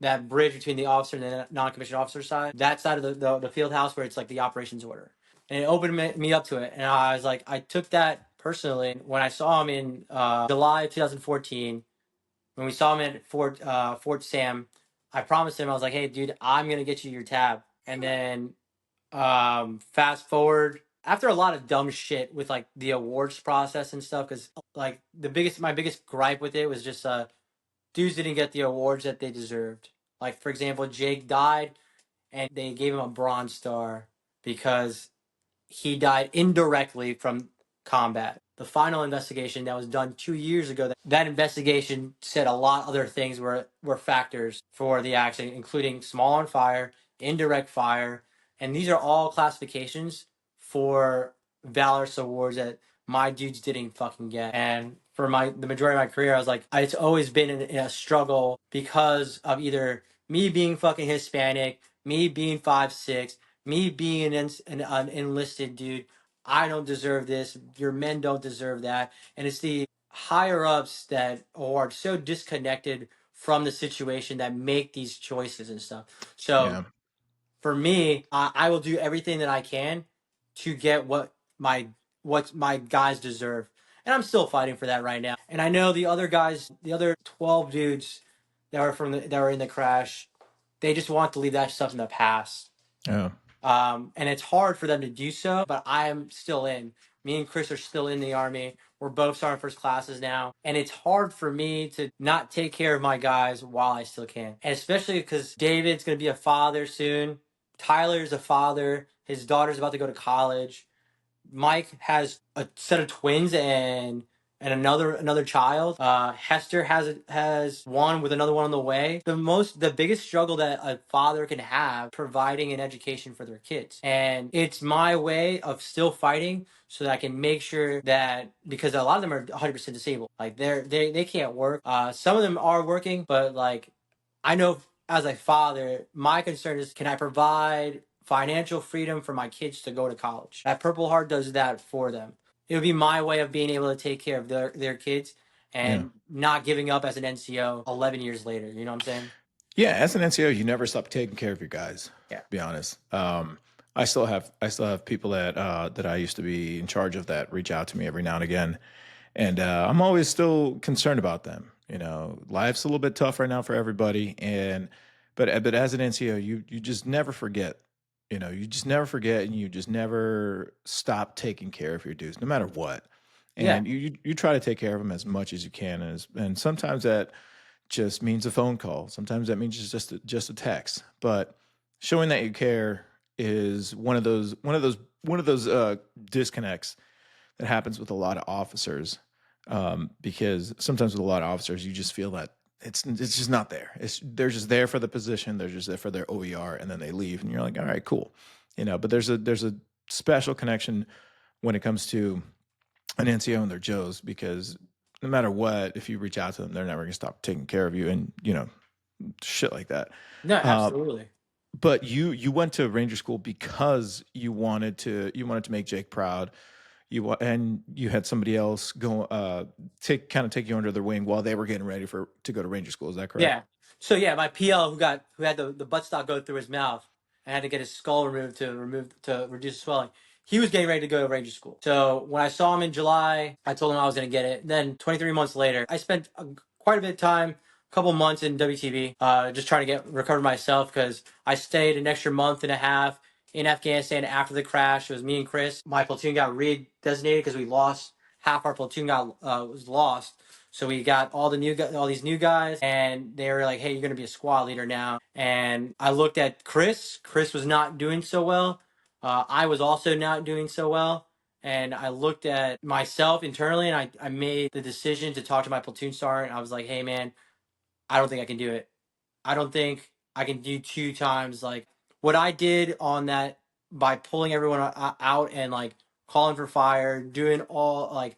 that bridge between the officer and the non-commissioned officer side, that side of the field house where it's like the operations order. And it opened me up to it. And I was like, I took that personally when I saw him in July 2014, when we saw him at Fort Sam. I promised him, I was like, hey, dude, I'm going to get you your tab. And then fast forward, after a lot of dumb shit with like the awards process and stuff, because like my biggest gripe with it was just dudes didn't get the awards that they deserved. Like for example, Jake died and they gave him a Bronze Star because he died indirectly from combat. The final investigation that was done 2 years ago, that investigation said a lot of other things were factors for the accident, including small on fire, indirect fire, and these are all classifications for valorous awards that my dudes didn't fucking get. And for the majority of my career, I was like, it's always been in a struggle because of either me being fucking Hispanic, me being 5'6", me being an enlisted dude. I don't deserve this. Your men don't deserve that. And it's the higher ups that are so disconnected from the situation that make these choices and stuff. So Yeah. for me, I will do everything that I can to get what my guys deserve. And I'm still fighting for that right now. And I know the other guys, the other 12 dudes that were in the crash, they just want to leave that stuff in the past. Yeah. And it's hard for them to do so, but I am still in. Me and Chris are still in the Army. We're both starting first classes now. And it's hard for me to not take care of my guys while I still can. And especially because David's going to be a father soon. Tyler's a father. His daughter's about to go to college. Mike has a set of twins and another child. Hester has one with another one on the way. The biggest struggle that a father can have providing an education for their kids, and it's my way of still fighting so that I can make sure that, because a lot of them are 100% disabled, like they can't work. Some of them are working, but like I know as a father, my concern is, can I provide financial freedom for my kids to go to college? That Purple Heart does that for them. It would be my way of being able to take care of their kids Yeah. and not giving up as an NCO 11 years later. You know what I'm saying? Yeah, as an NCO, you never stop taking care of your guys. Yeah. To be honest, I still have people that I used to be in charge of that reach out to me every now and again, and I'm always still concerned about them. You know, life's a little bit tough right now for everybody, and but as an NCO, you just never forget. You know, you just never forget, and you just never stop taking care of your dudes, no matter what. Yeah. And you try to take care of them as much as you can, and sometimes that just means a phone call. Sometimes that means just a text. But showing that you care is one of those disconnects that happens with a lot of officers. Because sometimes with a lot of officers, you just feel that it's just not there. They're just there for the position. They're just there for their OER, and then they leave, and you're like, all right, cool, you know. But there's a special connection when it comes to an NCO and their Joes, because no matter what, if you reach out to them, they're never going to stop taking care of you, and shit like that. No, Uh, absolutely. but you went to Ranger School because you wanted to make Jake proud. And you had somebody else go take you under their wing while they were getting ready to go to Ranger School. Is that correct? Yeah. So yeah, my PL who had the buttstock go through his mouth and had to get his skull removed to reduce the swelling. He was getting ready to go to Ranger School. So when I saw him in July, I told him I was going to get it. Then 23 months later, I spent quite a bit of time, a couple months in WTV, just trying to recover myself because I stayed an extra month and a half in Afghanistan after the crash. It was me and Chris. My platoon got re-designated because we lost half our platoon was lost. So we got all these new guys, and they were like, "Hey, you're gonna be a squad leader now." And I looked at Chris. Chris was not doing so well. I was also not doing so well. And I looked at myself internally, and I made the decision to talk to my platoon sergeant. I was like, "Hey, man, I don't think I can do it. I don't think I can do two times like what I did on that by pulling everyone out and like calling for fire, doing all like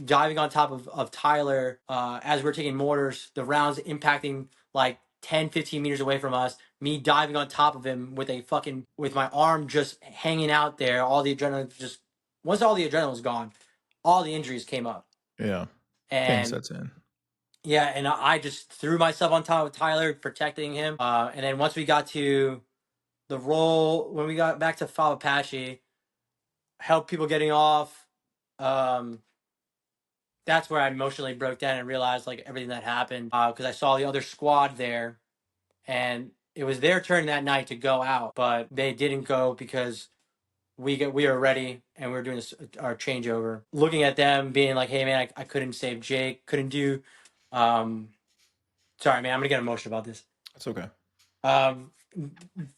diving on top of Tyler as we're taking mortars, the rounds impacting like 10, 15 meters away from us, me diving on top of him with my arm just hanging out there, all the adrenaline just once all the adrenaline was gone, all the injuries came up. Yeah, pain And sets in. yeah, and I just threw myself on top of Tyler, protecting him. And then once we got to when we got back to File Apache, helped people getting off. Um, that's where I emotionally broke down and realized like everything that happened because I saw the other squad there, and it was their turn that night to go out, but they didn't go because we were ready and we were doing our changeover. Looking at them, being like, "Hey man, I couldn't save Jake, couldn't do." Um, Sorry, man, I'm gonna get emotional about this. It's okay. Um,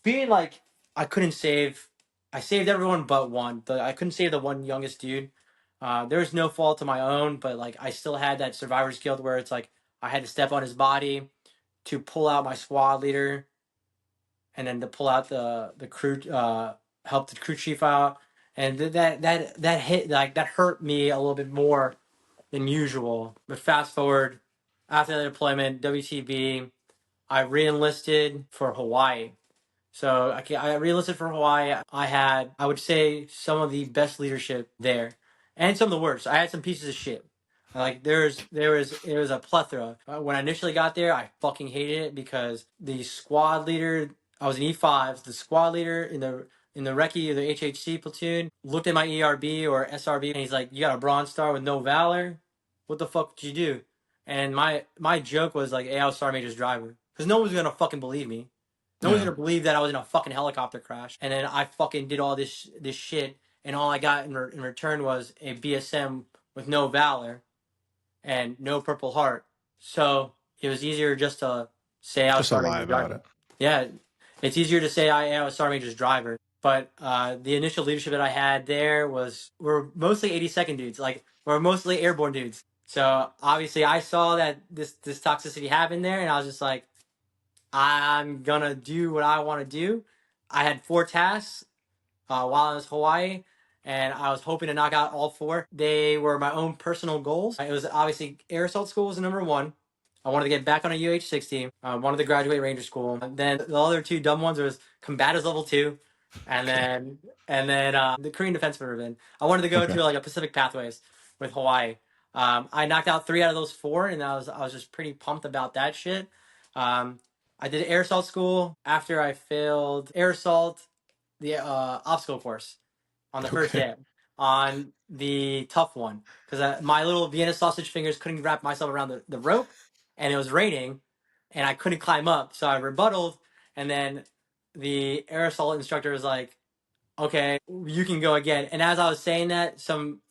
Being like I couldn't save. I saved everyone but one. I couldn't save the one youngest dude. There's no fault to my own, but like I still had that survivor's guilt where it's like I had to step on his body to pull out my squad leader, and then to pull out the crew, help the crew chief out, and that hit like that hurt me a little bit more than usual. But fast forward after the deployment, WTB, I re-enlisted for Hawaii. So I re-enlisted for Hawaii. I had, I would say, some of the best leadership there, and some of the worst. I had some pieces of shit. Like there was a plethora. When I initially got there, I fucking hated it because the squad leader, I was an E5. The squad leader in the recce or the HHC platoon looked at my ERB or SRB and he's like, "You got a Bronze Star with no valor. What the fuck did you do?" And my joke was like, "Hey, I was Sergeant Major's driver," because no one's gonna fucking believe me. No one's Yeah, gonna believe that I was in a fucking helicopter crash, and then I fucking did all this shit, and all I got in return was a BSM with no valor and no Purple Heart. So it was easier just to say I was just a Sergeant lie Major's about driver. it. Yeah, it's easier to say I was Sergeant Major's driver. But the initial leadership that I had there were mostly 82nd dudes, like we're mostly airborne dudes. So obviously I saw that this toxicity happened there, and I was just like, I'm gonna do what I want to do. I had 4 tasks while I was Hawaii, and I was hoping to knock out all 4. They were my own personal goals. It was obviously air assault school was number 1. I wanted to get back on a UH-60. I wanted to graduate Ranger School. And then the other 2 dumb ones was combatives level 2, and Okay. then the Korean Defense Ribbon. I wanted to go Okay. to like a Pacific Pathways with Hawaii. I knocked out 3 out of those 4, and I was just pretty pumped about that shit. Um, I did air assault school after I failed air assault, the obstacle course on the first Okay. day, on the tough one, because my little Vienna sausage fingers couldn't wrap myself around the rope, and it was raining, and I couldn't climb up, so I rebutted, and then the air assault instructor was like, "Okay, you can go again." And as I was saying that, some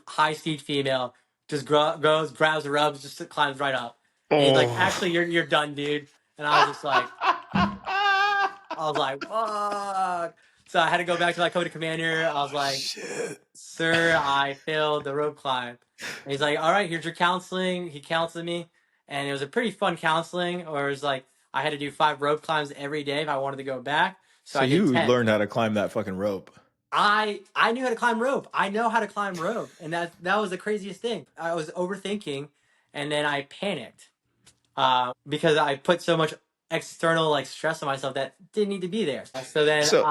high speed female just goes, grabs the ropes, just climbs right up, and he's like, "Actually, Oh. you're done, dude." And I was just like, I was like, fuck. So I had to go back to my company commander. I Oh was like, shit. "Sir, I failed the rope climb." And he's like, "All right, here's your counseling." He counseled me, and it was a pretty fun counseling. Or it was like I had to do 5 rope climbs every day if I wanted to go back. So So I did you 10. learned how to climb that fucking rope. I knew how to climb rope. I know how to climb rope, and that was the craziest thing. I was overthinking, and then I panicked because I put so much external like stress on myself that didn't need to be there. So then So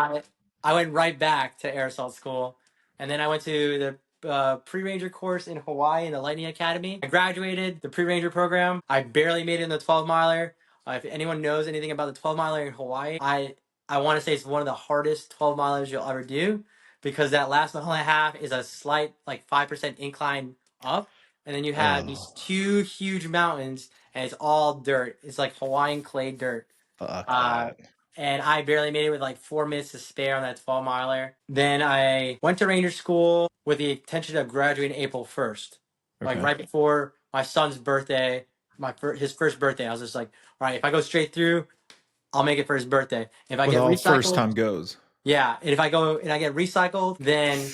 I went right back to air assault school, and then I went to the pre-ranger course in Hawaii in the Lightning Academy. I graduated the pre-ranger program. I barely made it in the 12 miler. If anyone knows anything about the 12 miler in Hawaii, I want to say it's one of the hardest 12 milers you'll ever do because that last mile and a half is a slight like 5% incline up, and then you have these oh, two huge mountains, and it's all dirt. It's like Hawaiian clay dirt. fuck Uh, that. and I barely made it with like 4 minutes to spare on that 12 miler. Then I went to Ranger School with the intention of graduating April 1st, like Okay. right before my son's birthday, his first birthday. I was just like, all right, if I go straight through, I'll make it for his birthday. If I With get all first recycled, time goes. yeah. And if I go and I get recycled, then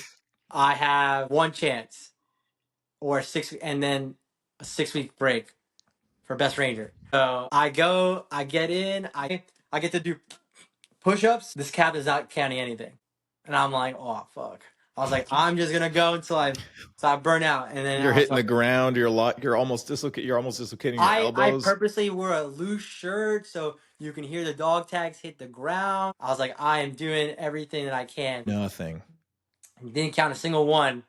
I have one chance or and then a 6 week break for best ranger. So I get in, I get to do push-ups. This cap is not counting anything, and I'm like, oh fuck. I was like, I'm just gonna go until I burn out, and then You're I was hitting like, the ground. You're almost dislocating. You're almost dislocating your I elbows. purposely wore a loose shirt so you can hear the dog tags hit the ground. I was like, I am doing everything that I can. Nothing. Didn't count a single one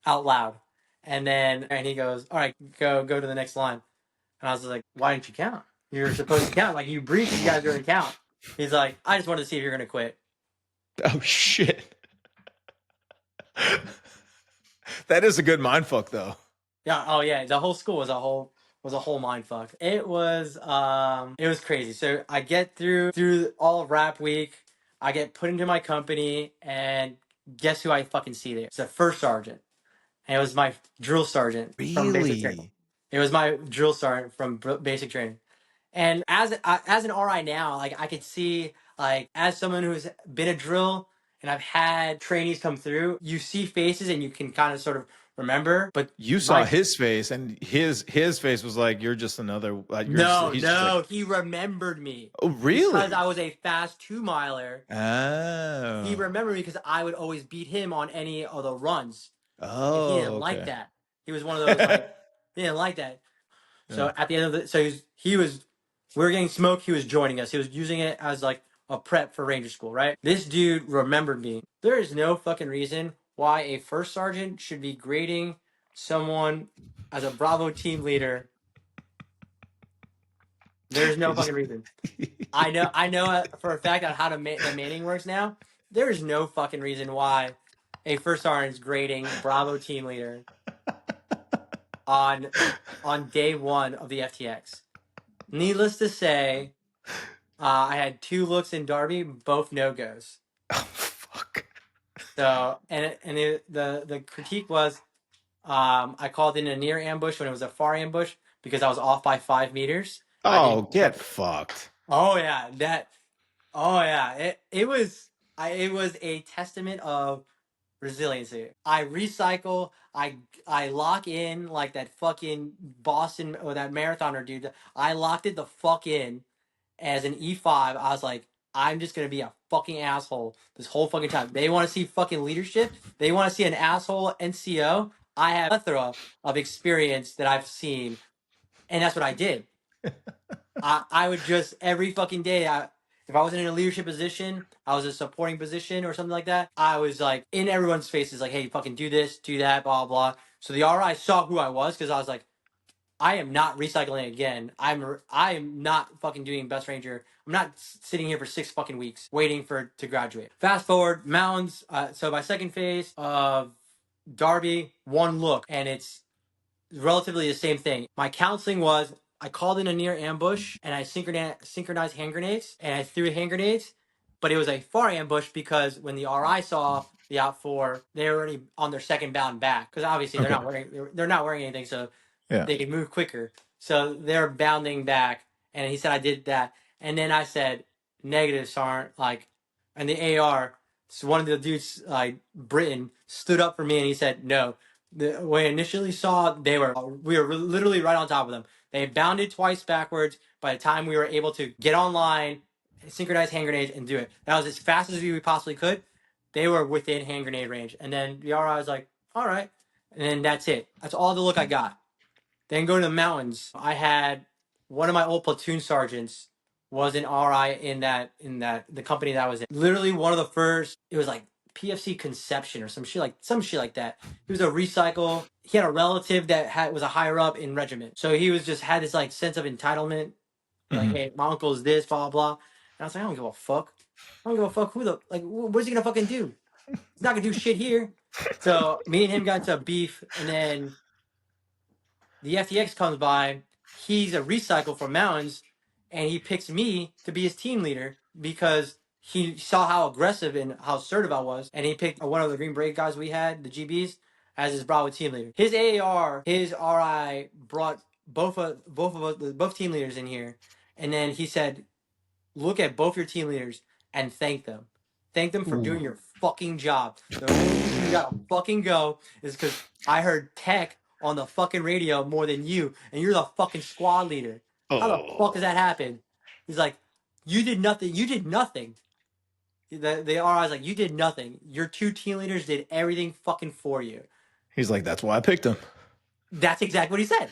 out loud, and he goes, all right, go to the next line. And I was like, why didn't you count? You're supposed to count. Like, you briefed these guys during count. He's like, I just wanted to see if you're going to quit. Oh shit. That is a good mind fuck though. Yeah. Oh, yeah. The whole school was a whole mind fuck. It was crazy. So I get through all of rap week. I get put into my company, and guess who I fucking see there? It's a first sergeant. And it was my drill sergeant from basic training. Really? It was my drill sergeant from basic training. And as an RI now, like I could see, like as someone who's been a drill and I've had trainees come through, you see faces and you can kind of sort of remember. But You saw my his face, and his face was like, "You're just another." no, He's just like, no, he remembered me "Oh, because really?" I was a fast 2 miler. He Oh, remembered me because I would always beat him on any of the runs, and he oh, didn't like okay. that. He was one of those like he didn't like that. Yeah. So at the end of the, so he was, we were getting smoked. He was joining us. He was using it as like a prep for Ranger School, right? This dude remembered me. There is no fucking reason why a first sergeant should be grading someone as a Bravo team leader. There's no He just fucking reason. I know for a fact on how the manning works now. There is no fucking reason why a first sergeant is grading Bravo team leader on day one of the FTX. Needless to say, I had 2 looks in Derby, both no goes. oh fuck. So the critique was I called in a near ambush when it was a far ambush because I was off by 5 meters. I Oh, didn't. get fucked. Oh yeah, that. Oh yeah, it was a testament of resiliency. I recycle. I lock in like that fucking Boston or that marathoner dude. I locked it the fuck in as an E5. I was like, I'm just gonna be a fucking asshole this whole fucking time. They want to see fucking leadership. They want to see an asshole NCO. I have a plethora of experience that I've seen, and that's what I did. I would just every fucking day. If I wasn't in a leadership position, I was a supporting position or something like that. I was like in everyone's faces, like, "Hey, fucking do this, do that, blah blah." So the RI saw who I was because I was like, I am not recycling again. I am not fucking doing Best Ranger. I'm not sitting here for 6 fucking weeks waiting to graduate. Fast forward, mountains. So my second phase of Derby, one look, and it's relatively the same thing. My counseling was I called in a near ambush and I synchronized hand grenades and I threw hand grenades, but it was a far ambush because when the RI saw the out four, they were already on their second bound back because obviously Okay. they're not wearing anything, so Yeah. they can move quicker. So they're bounding back, and he said I did that, and then I said negative, Sergeant. Like, and the AR, so one of the dudes, like Britain, stood up for me and he said no. When I initially saw, we were literally right on top of them. They bounded twice backwards. By the time we were able to get online, synchronize hand grenades, and do it, that was as fast as we possibly could. They were within hand grenade range. And then the RI was like, all right. And then that's it. That's all the look I got. Then go to the mountains. I had one of my old platoon sergeants was an RI in that the company that I was in. Literally one of the first. It was like PFC Conception or some shit like that. He was a recycle. He had a relative that was a higher up in regiment, so he was just had this like sense of entitlement. Like, hey, my uncle's this, blah blah. And I was like, I don't give a fuck. I don't give a fuck who the like. What's he gonna fucking do? He's not gonna do shit here. So me and him got into a beef, and then the FTX comes by. He's a recycle from mountains, and he picks me to be his team leader because he saw how aggressive and how assertive I was, and he picked one of the Green Beret guys we had, the GBs, as his Bravo team leader. His AAR, his RI brought both team leaders in here, and then he said, "Look at both your team leaders and thank them. Thank them for doing your fucking job. The only reason you gotta fucking go is because I heard tech on the fucking radio more than you, and you're the fucking squad leader. How the fuck does that happen?" He's like, "You did nothing. You did nothing." The RI's like, "You did nothing. Your two team leaders did everything fucking for you." He's like, that's why I picked him. That's exactly what he said.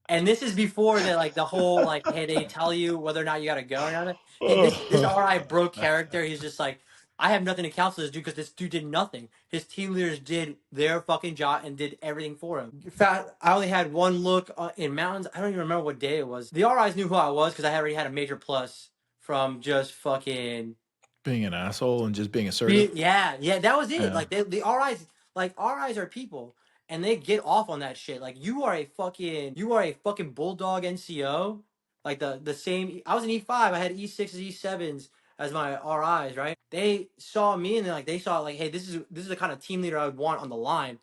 And this is before the like the whole like, hey, they tell you whether or not you gotta go or not. This RI broke character. He's just like, I have nothing to counsel this dude because this dude did nothing. His team leaders did their fucking job and did everything for him. In fact, I only had one look in mountains. I don't even remember what day it was. The RIs knew who I was because I already had a major plus from just fucking Being an asshole and just being assertive. yeah, that was it. Yeah. Like the RIs, like RIs are people, and they get off on that shit. Like you are a fucking bulldog NCO. Like the same. I was an E5. I had E6s, E7s as my RIs. Right? They saw me and they saw like, hey, this is the kind of team leader I would want on the line.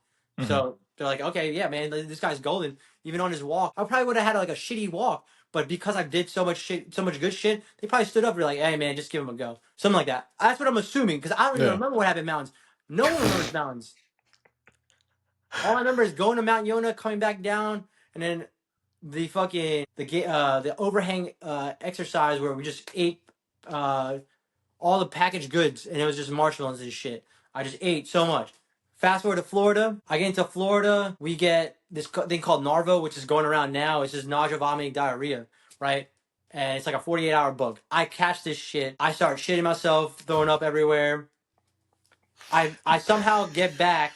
So they're like, okay, yeah, man, this guy's golden. Even on his walk, I probably would have had like a shitty walk, but because I did so much shit, so much good shit, they probably stood up and were like, hey, man, just give him a go. Something like that. That's what I'm assuming, because I don't even remember what happened in mountains. No one remembers mountains. All I remember is going to Mount Yona, coming back down, and then the overhang exercise where we just ate all the packaged goods, and it was just marshmallows and shit. I just ate so much. Fast forward to Florida. I get into Florida. We get this thing called Narvo, which is going around now. It's just nausea, vomiting, diarrhea, right? And it's like a 48-hour bug. I catch this shit. I start shitting myself, throwing up everywhere. I somehow get back.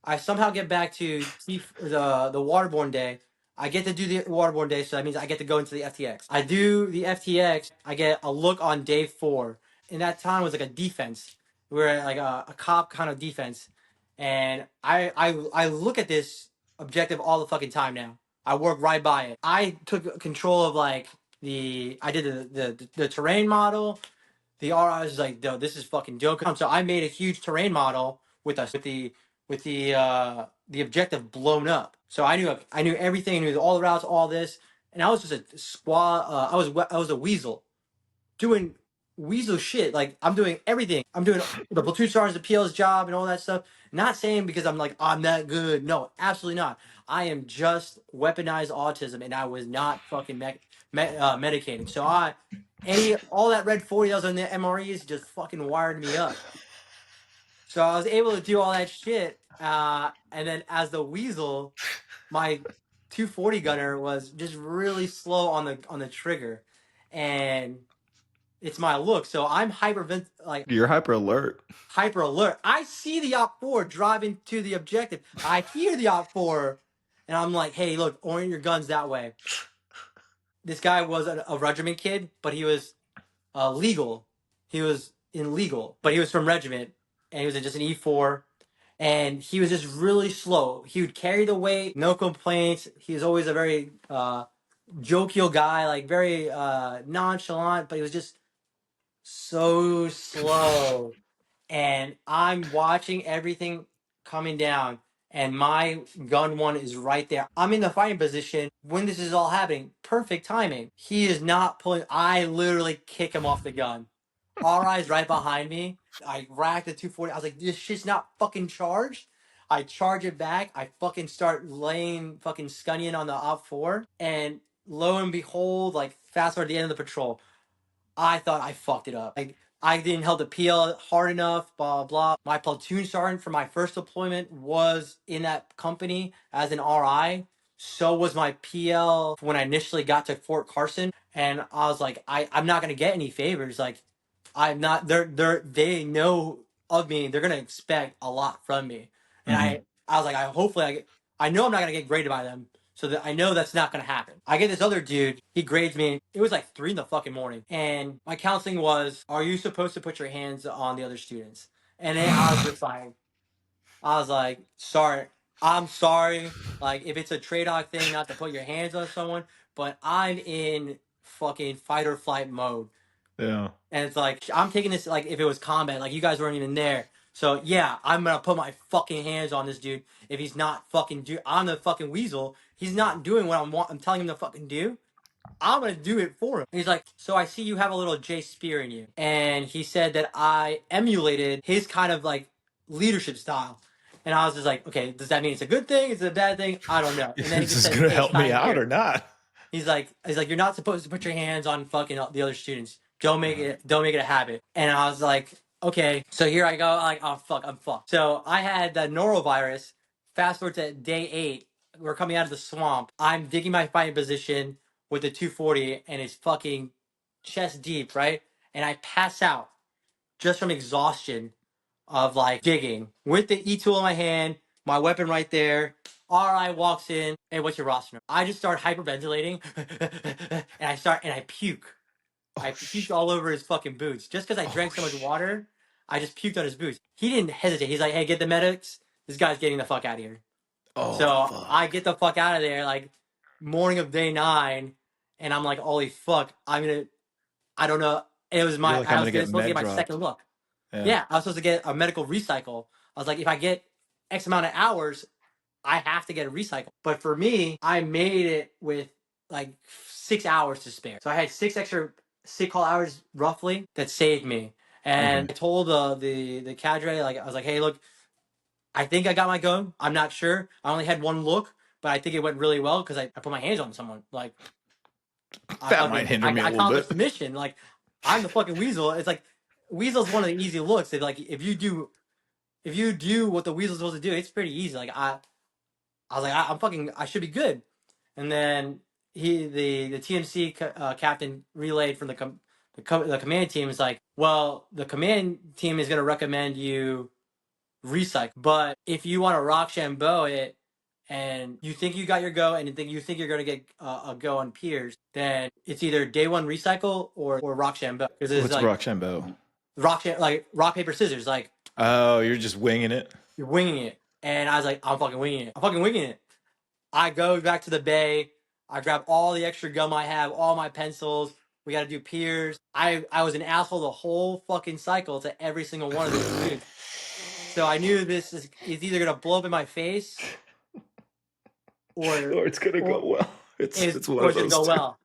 I somehow get back to the waterborne day. I get to do the waterborne day, so that means I get to go into the FTX. I do the FTX. I get a look on day 4. In that time, it was like a defense. We were like a cop kind of defense, and I look at this objective all the fucking time now. I work right by it. I took control of like I did the terrain model. The RI was like, "Yo, this is fucking dope." So I made a huge terrain model with the objective blown up. So I knew everything, I knew all the routes, all this, and I was just a squad. I was a weasel, doing weasel shit. Like I'm doing everything. I'm doing the platoon sergeant, the PL's job, and all that stuff. Not saying because I'm like I'm that good. No, absolutely not. I am just weaponized autism, and I was not fucking medicated. So all that red 40 that was on the MREs just fucking wired me up. So I was able to do all that shit, and then as the weasel, my 240 gunner was just really slow on the trigger, and it's my look. So I'm You're hyper alert. hyper alert. I see the Op 4 driving to the objective. I hear the Op 4, and I'm like, hey, look, orient your guns that way. This guy was a regiment kid, but he was legal. He was in legal, but he was from regiment, and he was just an E4, and he was just really slow. He would carry the weight, no complaints. He was always a very jovial guy, like very nonchalant, but he was just so slow. And I'm watching everything coming down, and my gun one is right there. I'm in the fighting position when this is all happening. Perfect timing. He is not pulling. I literally kick him off the gun. RI's right behind me. I rack the 240. I was like, this shit's not fucking charged. I charge it back. I fucking start laying fucking Scunnion on the Op 4. And lo and behold, like fast forward to the end of the patrol, I thought I fucked it up. Like I didn't hold the PL hard enough, blah, blah. My platoon sergeant for my first deployment was in that company as an RI. So was my PL when I initially got to Fort Carson. And I was like, I'm not going to get any favors. Like, I'm not, they know of me. They're going to expect a lot from me. And Mm-hmm. I was like, I know I'm not going to get graded by them. So that I know that's not going to happen. I get this other dude. He grades me. It was like 3 in the fucking morning. And my counseling was, are you supposed to put your hands on the other students? And then I was like, sorry. I'm sorry. Like, if it's a trade-off thing not to put your hands on someone, but I'm in fucking fight or flight mode. Yeah. And it's like, I'm taking this like if it was combat, like you guys weren't even there. So yeah, I'm gonna put my fucking hands on this dude if he's not fucking I'm the fucking weasel. He's not doing what I'm telling him to fucking do. I'm gonna do it for him. And he's like, so I see you have a little J Spear in you. And he said that I emulated his kind of like leadership style. And I was just like, okay, does that mean it's a good thing? Is it a bad thing? I don't know. And then he Is just this says, gonna hey, help me sign out here. or not? He's like, you're not supposed to put your hands on fucking the other students. Don't make it a habit. And I was like, okay. So here I go. Like, oh fuck, I'm fucked. So I had the norovirus. Fast forward to day 8. We're coming out of the swamp. I'm digging my fighting position with the 240, and it's fucking chest deep, right? And I pass out just from exhaustion of like digging with the E tool in my hand, my weapon right there. RI walks in. Hey, what's your roster number? I just start hyperventilating, and I puke. Oh I puked shit. all over his fucking boots just because I Oh drank so much shit. water. I just puked on his boots. He didn't hesitate. He's like, "Hey, get the medics. This guy's getting the fuck out of here." Oh So I fuck. get the fuck out of there like morning of day 9, and I'm like, "Holy fuck! I don't know." It was You're like, I'm gonna get supposed to med get my dropped. second look. Yeah. Yeah, I was supposed to get a medical recycle. I was like, if I get X amount of hours, I have to get a recycle. But for me, I made it with like 6 hours to spare. So I had 6 extra sick call hours roughly that saved me. And Okay. I told the cadre, like I was like, hey, look, I think I got my gun. I'm not sure. I only had one look, but I think it went really well because I put my hands on someone. Like That might hinder me a I little bit. accomplished the mission. Like I'm the fucking weasel. It's like weasel's one of the easy looks. It's like if you do what the weasel's supposed to do, it's pretty easy. Like I was like, I'm fucking, I should be good. And then the TMC captain relayed from the command team is like, well, the command team is going to recommend you recycle, but if you want to Rochambeau it and you think you got your go and you think you're going to get a go on peers, then it's either day 1 recycle or Rochambeau because it's What's like Rochambeau? rock paper scissors, like Oh, you're just winging it. you're winging it. And I was like, I'm fucking winging it. I'm fucking winging it. I go back to the bay. I grab all the extra gum I have, all my pencils. We got to do peers. I was an asshole the whole fucking cycle to every single one of those dudes. So I knew is either gonna blow up in my face or Or it's gonna go or well. It's one or of it's gonna those go two. well.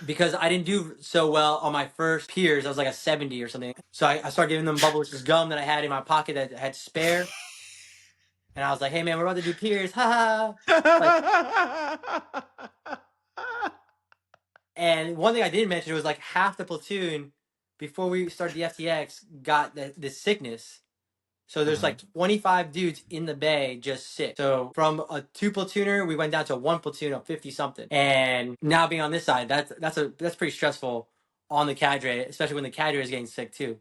Because I didn't do so well on my first peers. I was like a 70 or something. So I started giving them bubbles gum that I had in my pocket that I had spare. And I was like, hey man, we're about to do peers. Ha ha. Like, and one thing I didn't mention was like half the platoon before we started the FTX got this sickness. So there's Uh-huh. like 25 dudes in the bay just sick. So from a 2 platooner, we went down to a 1 platoon of 50 something. And now being on this side, that's pretty stressful on the cadre, especially when the cadre is getting sick too.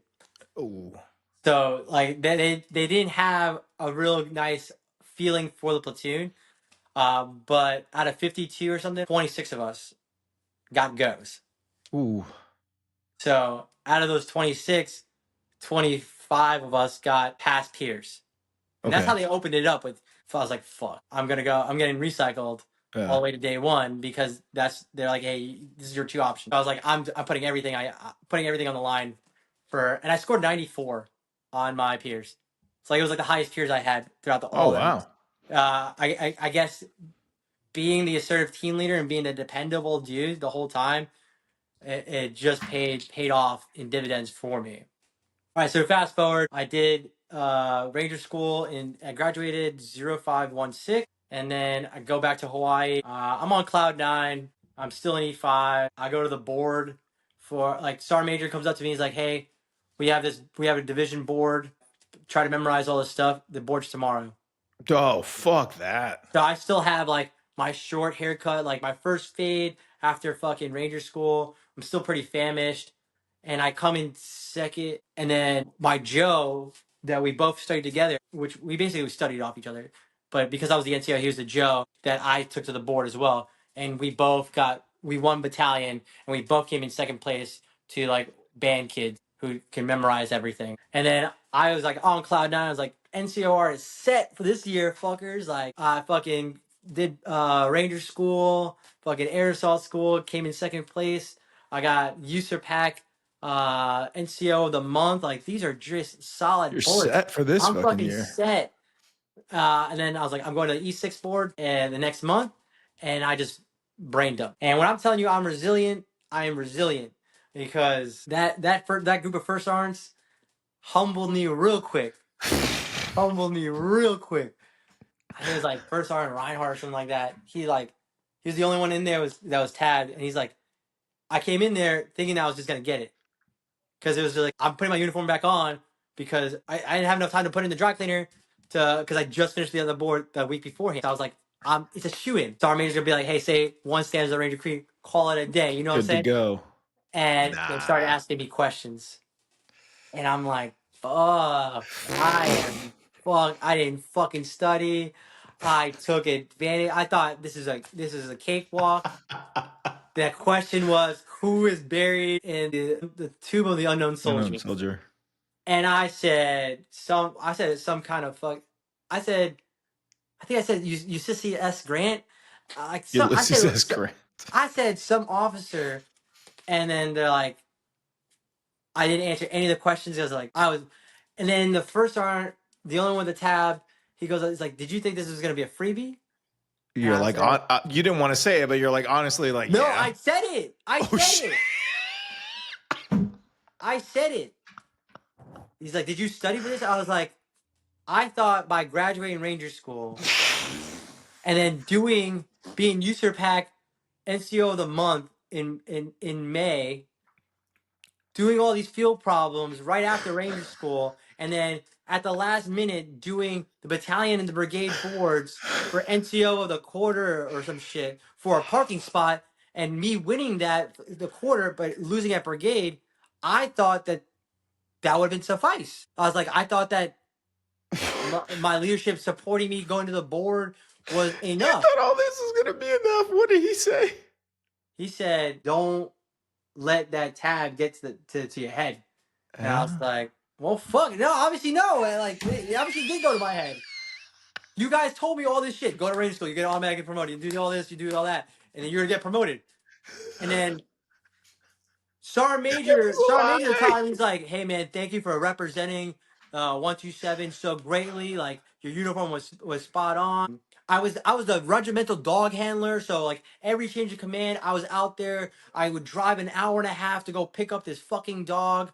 Oh. So like they didn't have a real nice feeling for the platoon. But out of 52 or something, 26 of us got goes. Ooh. So out of those 26, 25 of us got past peers. And that's Okay. how they opened it up with. So I was like, fuck, I'm getting recycled all Yeah. the way to day 1 because they're like, hey, this is your 2 options. I was like, I'm putting everything putting everything on the line and I scored 94 on my peers. So like it was like the highest peers I had throughout Oh all them. wow. I guess being the assertive team leader and being the dependable dude the whole time, it just paid off in dividends for me. All right, so fast forward, I did Ranger School I graduated 0516, and then I go back to Hawaii. I'm on cloud 9. I'm still in E5. I go to the board for like Sergeant Major comes up to me. He's like, "Hey, we have a division board. Try to memorize all this stuff. The board's tomorrow." Oh, fuck that. So I still have like my short haircut, like my first fade after fucking Ranger school. I'm still pretty famished. And I come in second. And then my Joe that we both studied together, which we basically studied off each other. But because I was the NCO, he was the Joe that I took to the board as well. And we won battalion and we both came in second place to like band kids who can memorize everything. And then I was like on cloud nine. I was like, NCOR is set for this year, fuckers. Like I fucking did Ranger school, fucking air assault school, came in second place. I got user pack NCO of the month. Like these are just solid You're boards. set for this I'm fucking fucking year. set. And then I was like, I'm going to the E6 board and the next month, and I just brain dump. And when I'm telling you I'm resilient, I am resilient because that group of first sergeants humbled me real quick. Humbled me real quick. I think it was like first sergeant Reinhardt or something like that. He was the only one in there that was tabbed, and he's like, I came in there thinking I was just gonna get it because it was just like I'm putting my uniform back on because I didn't have enough time to put it in the dry cleaner because I just finished the other board the week beforehand. So I was like, it's a shoe in. So our manager's gonna be like, hey, say one stands at Ranger Creek, call it a day. You know what I'm Good to saying? go. And they started Nah. asking me questions, and I'm like, fuck, I am fuck. I didn't fucking study. I took advantage. I thought this is a cakewalk. The question was, who is buried in the tomb of the unknown Unknown soldier? soldier. And I said some kind of fuck. I said I think I said Ulysses S. Grant. Like so, Ulysses S. Grant. I said some officer, and then they're like, I didn't answer any of the questions. I was like, and then the first sergeant, the only one with the tab, he goes, he's like, did you think this was gonna be a freebie? And You're I like, said, you didn't want to say it, but you're like, honestly, like, no, yeah. I said it. Oh, shit. I said it. He's like, did you study for this? I was like, I thought by graduating Ranger School and then being user pack NCO of the month in May, doing all these field problems right after Ranger School, and then at the last minute doing the battalion and the brigade boards for NCO of the quarter or some shit for a parking spot, and me winning the quarter but losing at brigade, I thought that would have been suffice. I was like, I thought that my leadership supporting me going to the board was You enough. thought all this was gonna be enough. What did he say? He said, "Don't let that tab get to your head." And I was Yeah. like, "Well, fuck no, obviously no." And like, it obviously did go to my head. You guys told me all this shit. Go to Ranger School, you get automatically promoted. You do all this, you do all that, and then you're gonna get promoted. And then It was a Sergeant Major lie. time, he's like, "Hey man, thank you for representing 127 so greatly. Like your uniform was spot on. I was the regimental dog handler, so like every change of command, I was out there. I would drive an hour and a half to go pick up this fucking dog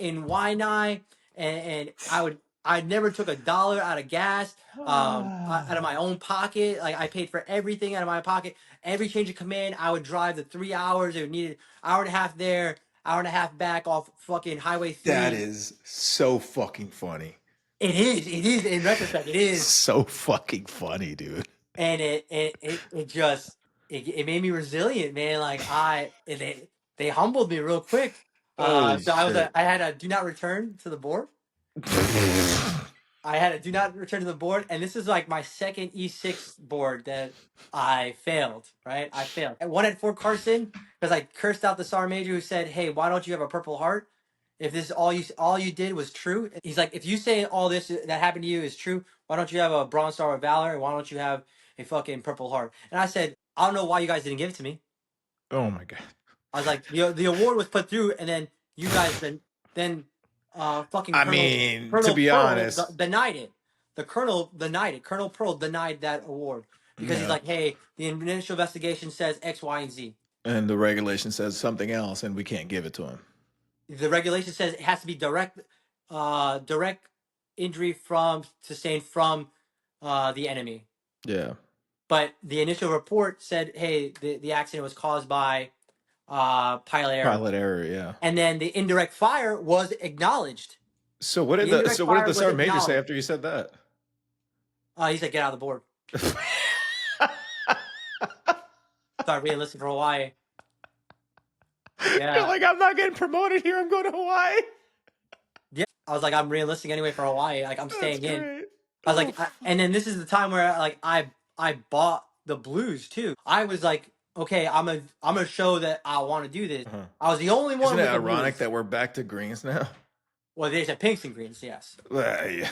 in Waianae, and I never took $1 out of gas out of my own pocket. Like I paid for everything out of my pocket. Every change of command, I would drive the 3 hours. It would needed hour and a half there, hour and a half back off fucking Highway That 3. is so fucking funny. It is in retrospect, it is, So fucking funny, dude. and it just it made me resilient, man. Like they humbled me real quick. Holy So shit. I had a do not return to the board. I had a do not return to the board, and this is like my second E6 board that I failed. Right, I failed. One at Fort Carson because I cursed out the sergeant major who said, "Hey, why don't you have a Purple Heart? If this is all you did was true." He's like, "If you say all this that happened to you is true, why don't you have a Bronze Star of Valor, and why don't you have a fucking Purple Heart?" And I said, "I don't know why you guys didn't give it to me." Oh my god. I was like, the award was put through, and then you guys then fucking I mean, to Colonel be Pearl honest, denied it. The Colonel denied it. Colonel Pearl denied that award because he's no. like, hey, the initial investigation says X, Y, and Z. And the regulation says something else, and we can't give it to him. The regulation says it has to be direct injury from sustained from the enemy. Yeah. But the initial report said, hey, the accident was caused by pilot error. Pilot error, yeah. And then the indirect fire was acknowleded. So what The did the indirect so what did fire the was sergeant major say acknowledged. after you said that? He said, "Get out of the board." Start re-enlisting for Hawaii. You're Yeah. like, I'm not getting promoted here. I'm going to Hawaii. Yeah. I was like, I'm re-enlisting anyway for Hawaii. Like, I'm That's staying in. great. I was Oh, like, and then this is the time where like I bought the blues too. I was like, okay, I'm gonna show that I want to do this. uh-huh. I was the only Isn't one it with the ironic blues. that we're back to greens now? Well, they said pinks and greens, yes. Yeah.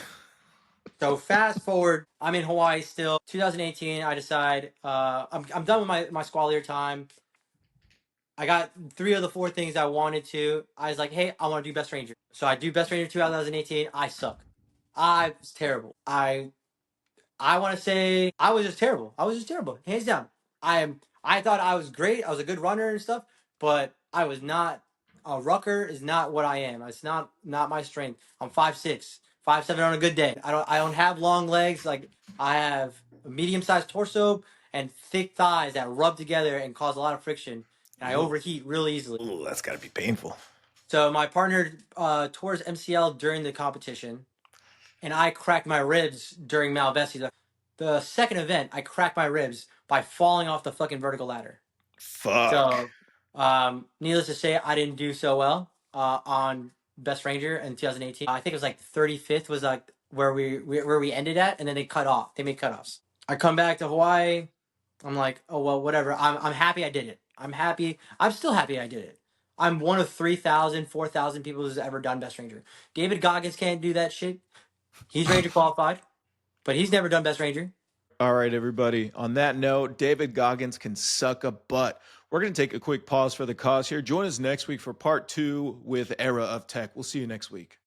So fast forward, I'm in Hawaii still. 2018, I decide I'm done with my squalier time. I got 3 of the 4 things I wanted to. I was like, hey, I want to do Best Ranger. So I do Best Ranger 2018. I suck. I was terrible. I want to say I was just terrible. I was just terrible, hands down. I thought I was great. I was a good runner and stuff, but I was not. A rucker is not what I am. It's not my strength. I'm 5'6", 5'7" on a good day. I don't have long legs. Like I have a medium sized torso and thick thighs that rub together and cause a lot of friction. And I Ooh. overheat real easily. Ooh, that's got to be painful. So my partner tore his MCL during the competition, and I cracked my ribs during Malvesi. The second event, I cracked my ribs by falling off the fucking vertical ladder. Fuck. So, needless to say, I didn't do so well on Best Ranger in 2018. I think it was like 35th was like where we ended at, and then they cut off. They made cutoffs. I come back to Hawaii. I'm like, oh well, whatever. I'm happy I did it. I'm happy. I'm still happy I did it. I'm one of 3,000, 4,000 people who's ever done Best Ranger. David Goggins can't do that shit. He's Ranger qualified, but he's never done Best Ranger. All right, everybody. On that note, David Goggins can suck a butt. We're going to take a quick pause for the cause here. Join us next week for part 2 with Era of Tech. We'll see you next week.